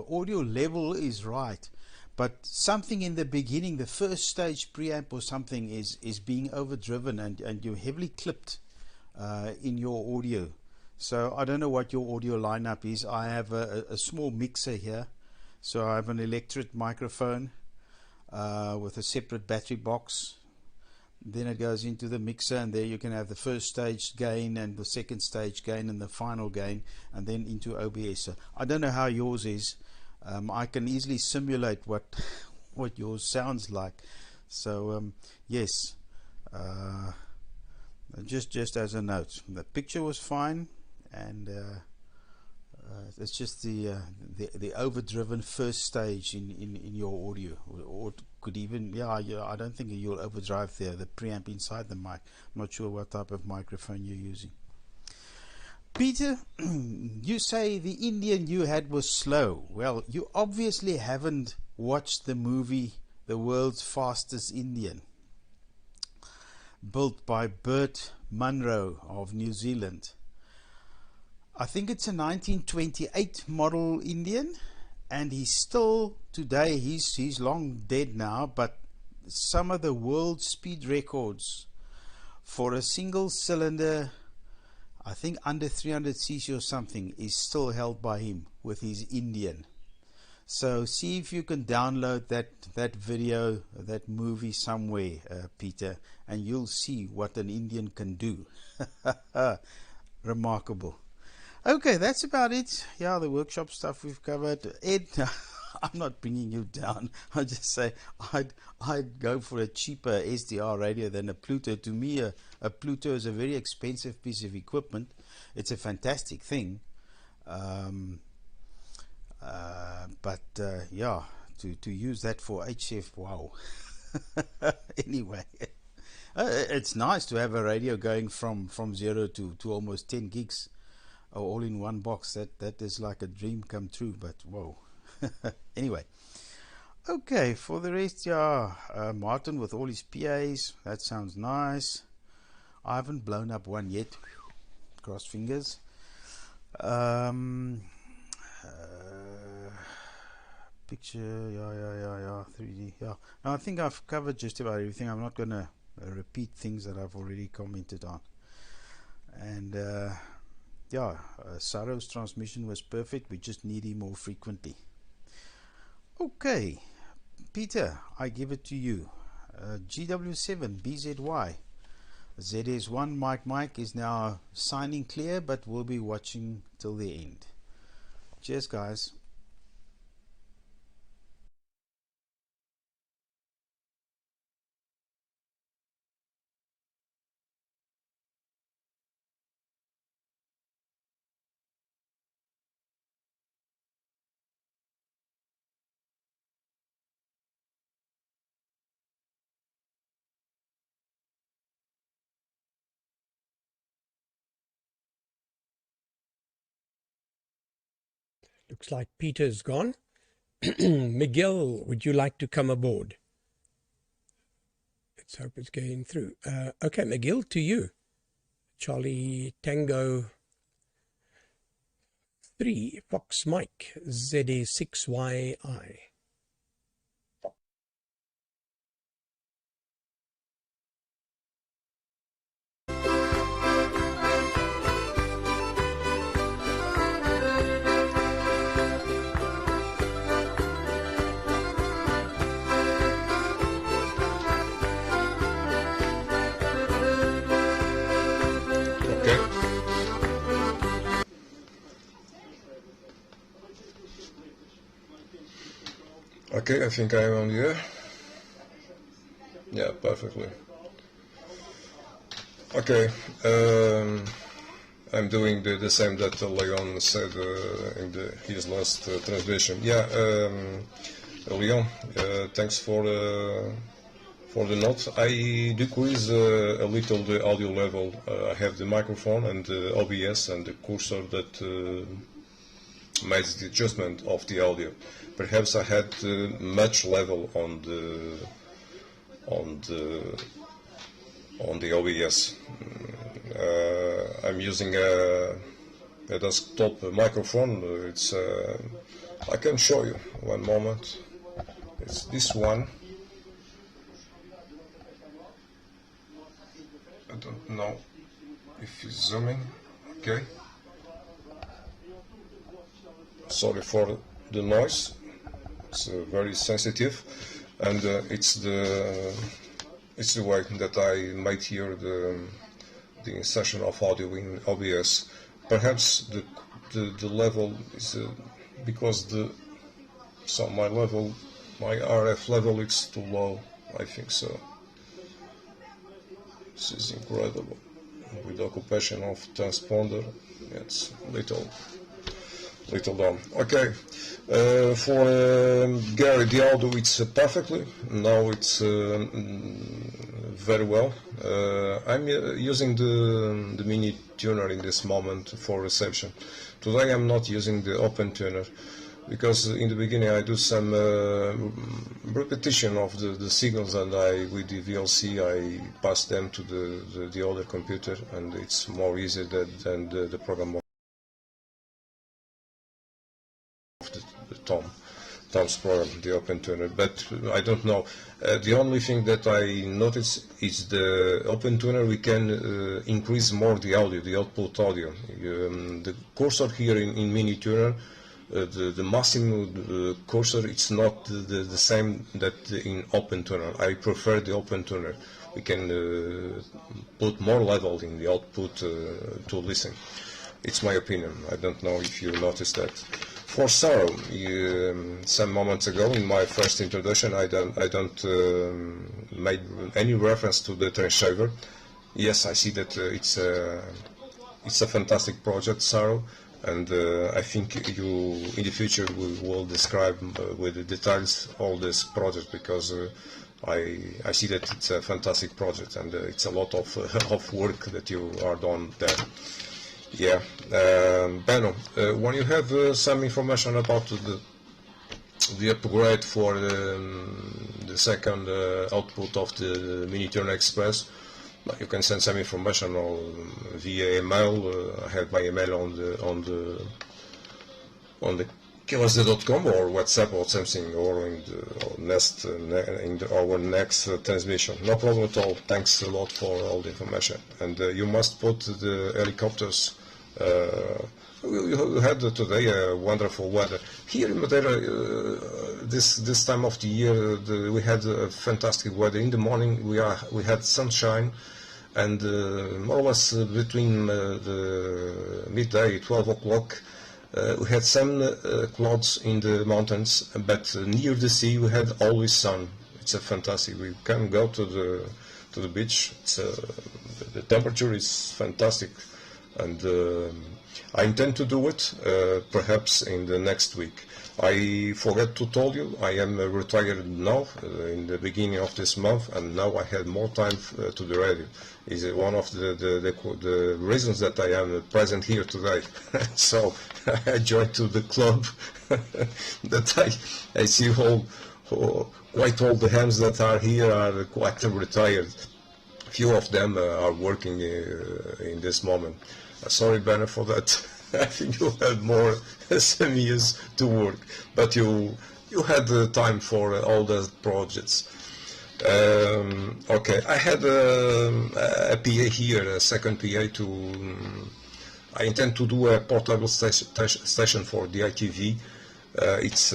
audio level is right, but something in the beginning, the first stage preamp or something is being overdriven, and you're heavily clipped in your audio. So I don't know what your audio lineup is. I have a small mixer here. So I have an electret microphone with a separate battery box. Then it goes into the mixer, and there you can have the first stage gain and the second stage gain and the final gain, and then into OBS. So I don't know how yours is. I can easily simulate what yours sounds like. So yes, just as a note, the picture was fine. And it's just the overdriven first stage in your audio, or could even I don't think you'll overdrive the preamp inside the mic. I'm not sure what type of microphone you're using. Peter, you say the Indian you had was slow. Well, you obviously haven't watched the movie The World's Fastest Indian, built by Burt Munro of New Zealand. I think it's a 1928 model Indian, and he's still today, he's long dead now, but some of the world speed records for a single cylinder, I think under 300cc or something, is still held by him with his Indian. So see if you can download that video, that movie somewhere, Peter, and you'll see what an Indian can do. Remarkable. Okay, that's about it. Yeah, the workshop stuff we've covered. Ed, I'm not bringing you down. I just say I'd go for a cheaper SDR radio than a Pluto. To me, a Pluto is a very expensive piece of equipment. It's a fantastic thing, but yeah, to use that for HF, wow. Anyway, it's nice to have a radio going from 0 to almost 10 gigs. All in one box. That is like a dream come true, but whoa. Anyway, okay, for the rest, yeah, Martin with all his PAs, that sounds nice. I haven't blown up one yet, cross fingers. Picture, yeah, 3D, yeah. Now I think I've covered just about everything. I'm not going to repeat things that I've already commented on. And yeah, Saro's transmission was perfect. We just need him more frequently. Okay, Peter, I give it to you. GW7 BZY ZS1 Mike is now signing clear, but we'll be watching till the end. Cheers, guys. Looks like Peter's gone. Miguel, would you like to come aboard? Let's hope it's going through. Okay, Miguel, to you. Charlie Tango 3, Fox Mike, ZA6YI. Okay, I think I'm on the air. Yeah, perfectly. Okay, I'm doing the same that Leon said in his last transmission. Yeah, Leon, thanks for the note. I decrease a little the audio level. I have the microphone and the OBS and the cursor that makes the adjustment of the audio. Perhaps I had much level on the OBS. I'm using a desktop microphone. It's I can show you one moment. It's this one. I don't know if it's zooming. Okay. Sorry for the noise. It's very sensitive, and it's the way that I made here the insertion of audio in OBS. Perhaps the level is because my RF level is too low. I think so. This is incredible. With the occupation of transponder, it's little down. Okay, for Gary, the audio it's perfectly. Now it's very well. I'm using the mini tuner in this moment for reception. Today I'm not using the open tuner because in the beginning I do some repetition of the signals, and with the VLC I pass them to the other computer, and it's more easy than the program of Tom's program, the open tuner. But I don't know. The only thing that I notice is the open tuner we can increase more the audio, the output audio. The cursor here in mini tuner, the maximum cursor, it's not the same that in open tuner. I prefer the open tuner. We can put more level in the output to listen. It's my opinion. I don't know if you noticed that. For Saro, some moments ago in my first introduction, I don't made any reference to the transceiver. Yes, I see that it's a fantastic project, Saro, and I think you in the future will describe with the details all this project, because I see that it's a fantastic project, and it's a lot of work that you are doing there. Yeah, Benno, when you have some information about the upgrade for the second output of the Mini Tuner Express, you can send some information via email. I have my email on the killerz.com or WhatsApp or something, or in our next transmission. No problem at all. Thanks a lot for all the information. And you must put the helicopters We had today a wonderful weather here in Madeira. This time of the year, we had fantastic weather. In the morning, we had sunshine, and more or less between the midday, 12 o'clock, we had some clouds in the mountains, but near the sea we had always sun. It's a fantastic. We can go to the beach. The temperature is fantastic, and I intend to do it perhaps in the next week. I forgot to tell you, I am retired now in the beginning of this month, and now I have more time to the radio. Is one of the reasons that I am present here today. So I joined to the club that I see quite all the hands that are here are quite retired. Few of them are working in this moment. Sorry, Banner, for that. I think you had more some years to work, but you had the time for all the projects. Okay, I had a PA here, a second PA I intend to do a port-level station for the DATV. It's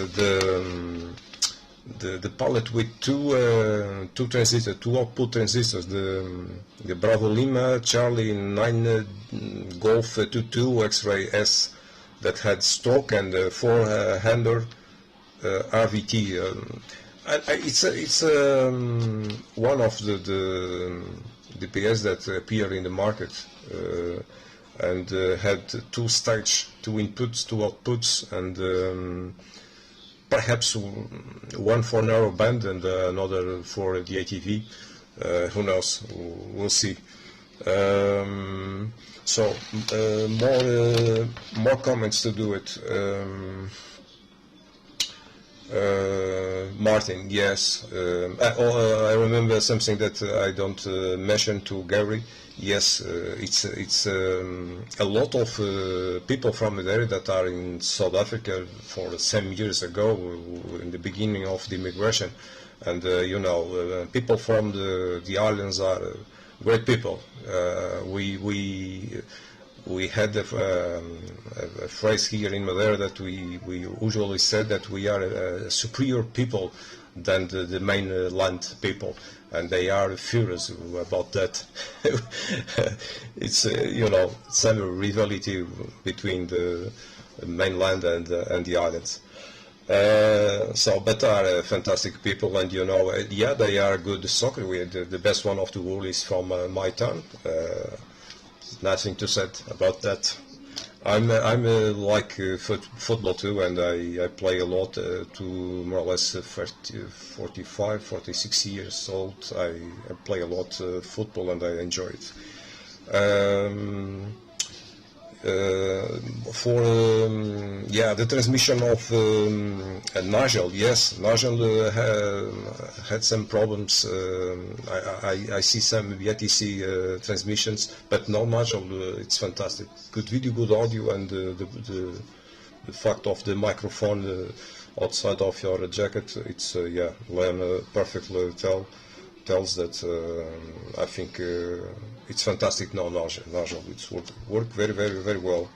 the palette with two transistors, two output transistors, the Bravo Lima Charlie 9 Golf 22 X-Ray S that had stock, and 400 RVT. It's one of the PS that appear in the market, and had two inputs, two outputs, and perhaps one for narrowband and another for the ATV. Who knows? We'll see. So more comments to do it. Martin, yes. I remember something that I don't mention to Gary. Yes, it's a lot of people from the area that are in South Africa for some years ago, in the beginning of the immigration, and people from the islands are great people. We had a phrase here in Madeira that we usually said that we are a superior people than the mainland people, and they are furious about that. It's some rivalry between the mainland and the islands. But are fantastic people, and yeah, they are good soccer. The best one of the world is from my town. Nothing to say about that. I'm like football too, and I play a lot to more or less 45, 46 years old. I play a lot football, and I enjoy it. The transmission of Nigel, yes, Nigel had some problems. I see some VTC transmissions, but no, Nigel, it's fantastic. Good video, good audio, and the fact of the microphone outside of your jacket, it's Len perfectly tells that. I think it's fantastic now, Nigel. It's work very, very, very well.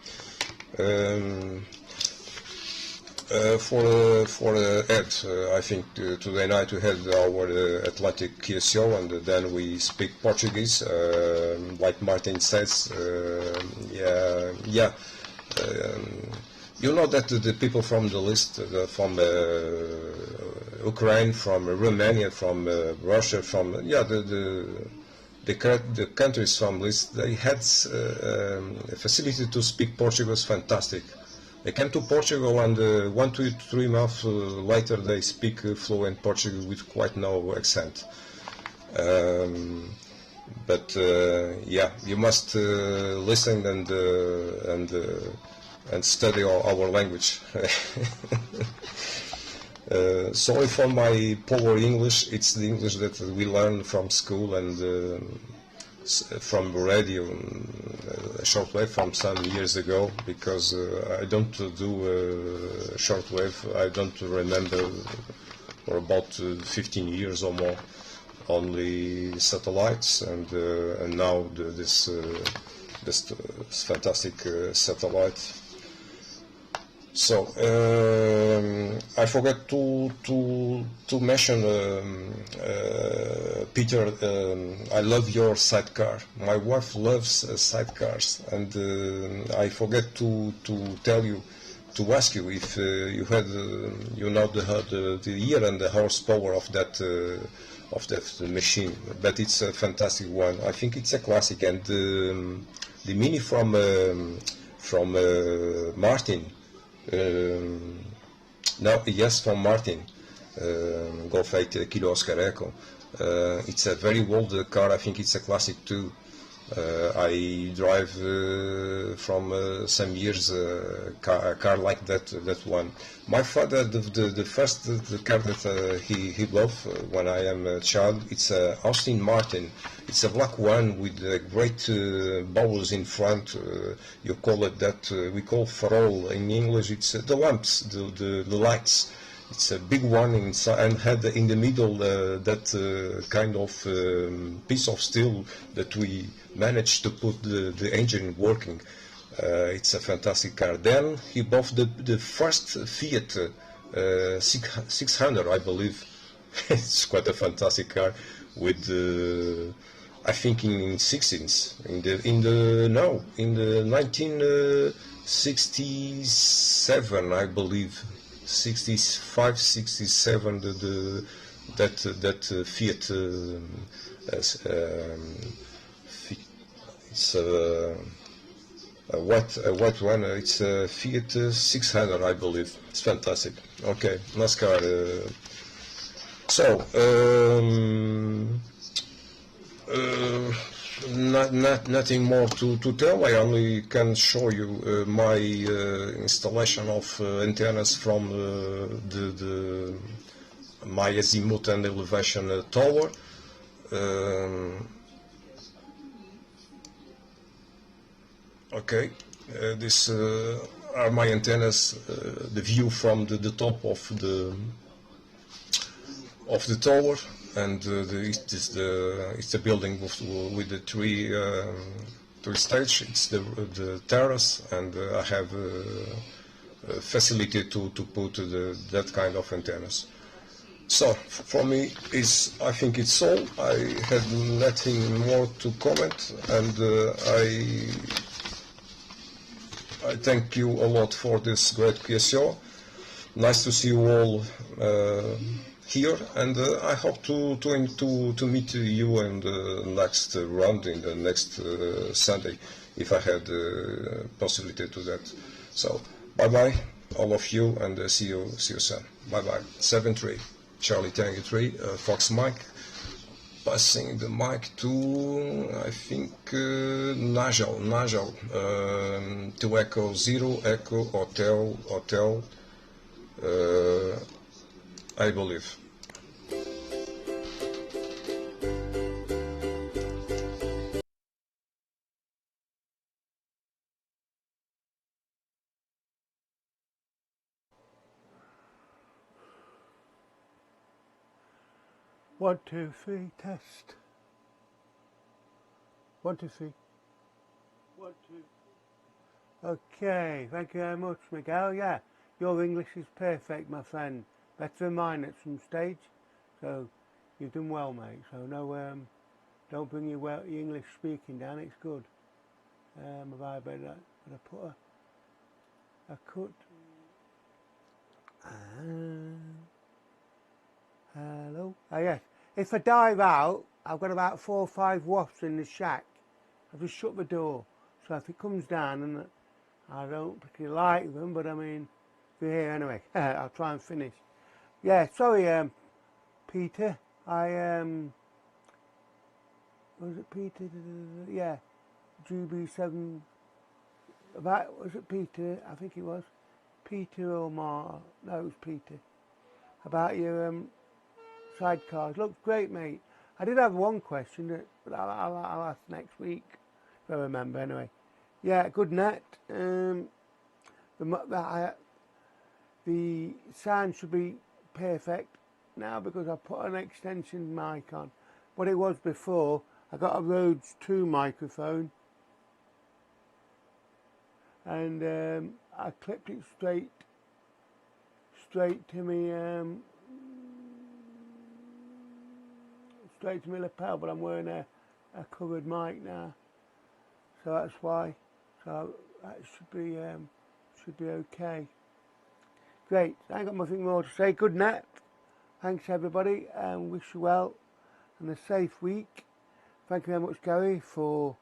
For Ed, I think today night we had our Atlantic QSO, and then we speak Portuguese, like Martin says. You know that the people from the list, from Ukraine, from Romania, from Russia, from the countries from list, they had a facility to speak Portuguese fantastic. They came to Portugal, and 1 to 3 months later they speak fluent Portuguese with quite no accent. You must listen and study our language. Sorry for my poor English. It's the English that we learn from school and from radio, shortwave from some years ago, because I don't do shortwave. I don't remember for about 15 years or more. Only satellites, and now this this fantastic satellite. So I forgot to mention, Peter. I love your sidecar. My wife loves sidecars, and I forget to tell you, to ask you if you had you know the year and the horsepower of that machine. But it's a fantastic one. I think it's a classic, and the Mini from Martin. No, yes, from Martin, Golf 8 Kilo Oscar Echo. It's a very old car. I think it's a classic too. I drive from some years a car like that one. My father, the first car that he loved when I am a child, it's a Austin Martin. It's a black one with great bowls in front. You call it that. We call farol in English. It's the lamps, the lights. It's a big one inside, and had in the middle that kind of piece of steel that we managed to put the engine working. It's a fantastic car. Then he bought the first Fiat 600, I believe. It's quite a fantastic car with I think in 16s in the 1967, I believe. 65, 67, that Fiat, it's a white one. It's a Fiat 600, I believe. It's fantastic. Okay, NASCAR. So nothing more to tell. I only can show you my installation of antennas from my azimuth and elevation tower. Okay, these are my antennas. The view from the top of the tower. And it's the building with the three stage. It's the terrace, and I have facility to put that kind of antennas. So for me, I think it's all. I have nothing more to comment, and I thank you a lot for this great QSO. Nice to see you all here, and I hope to meet you in the next round, in the next Sunday, if I had the possibility to that. So bye bye, all of you, and see you soon. Bye bye. 7-3, Charlie Tango 3, Fox Mike. Passing the mic to, I think, Nigel, 2 Echo 0 Echo Hotel, I believe. One, two, three, test. 1, 2, 3. 1, 2. Okay, thank you very much, Miguel. Yeah, your English is perfect, my friend. Better than mine at some stage. So you've done well, mate. So no, don't bring your English speaking down. It's good. Have I better put a cut? Hello. Oh yes. If I dive out, I've got about 4 or 5 wafts in the shack. I've just shut the door, so if it comes down, and I don't particularly like them, but I mean, they're here anyway. I'll try and finish. Yeah, sorry, Peter. Was it Peter? Yeah, GB7. Was it Peter? I think it was Peter or Mar. No, it was Peter. About your sidecars. Looks great, mate. I did have one question, but I'll ask next week, if I remember anyway. Yeah, good net. The sound should be perfect now because I put an extension mic on. What it was before, I got a Rhodes 2 microphone and I clipped it straight to me straight to my lapel, but I'm wearing a covered mic now, so that's why. So that should be okay. Great. I ain't got nothing more to say. Good night. Thanks everybody, and wish you well and a safe week. Thank you very much, Gary, for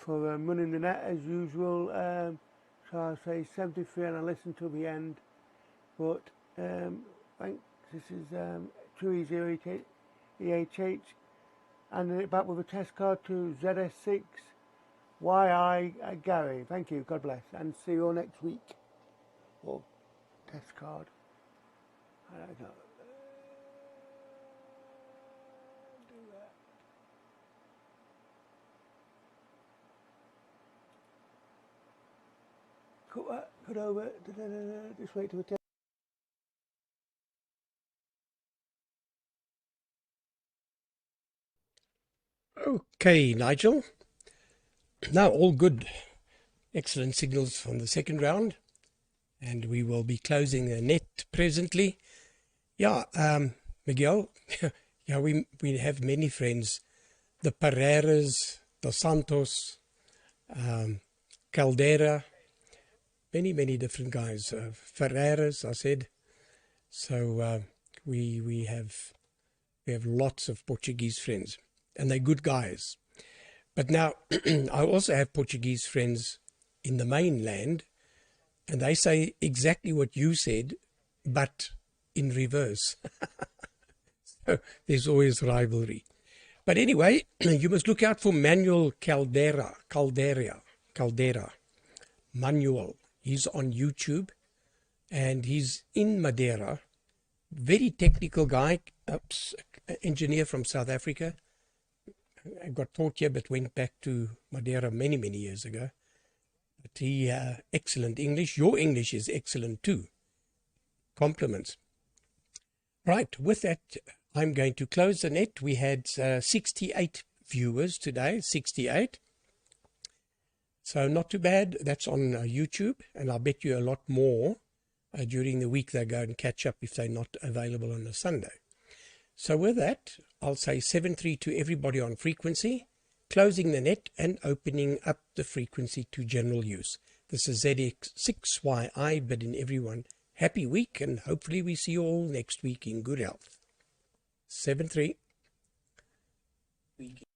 running the net as usual. So I'll say 73 and I listened till the end. But thanks. This is True Easy EHH, and back with a test card to ZS6 YI Gary. Thank you. God bless, and see you all next week. Or test card. I don't know. Cut over. Just wait till the Okay, Nigel. Now all good. Excellent signals from the second round. And we will be closing the net presently. Yeah, Miguel, yeah, we have many friends. The Pereiras, Dos Santos, Caldera, many different guys. Ferreiras, I said. So we have lots of Portuguese friends, and they're good guys. But now I also have Portuguese friends in the mainland, and they say exactly what you said, but in reverse. So there's always rivalry. But anyway, you must look out for Manuel Caldera. Manuel. He's on YouTube, and he's in Madeira. Very technical guy, engineer from South Africa. I got taught here, but went back to Madeira many years ago. But he, excellent English. Your English is excellent too. Compliments. Right, with that, I'm going to close the net. We had 68 viewers today, 68. So not too bad. That's on YouTube, and I'll bet you a lot more during the week. They go and catch up if they're not available on a Sunday. So with that, I'll say 7-3 to everybody on frequency, closing the net and opening up the frequency to general use. This is ZX6YI bidding everyone happy week, and hopefully we see you all next week in good health. 7-3.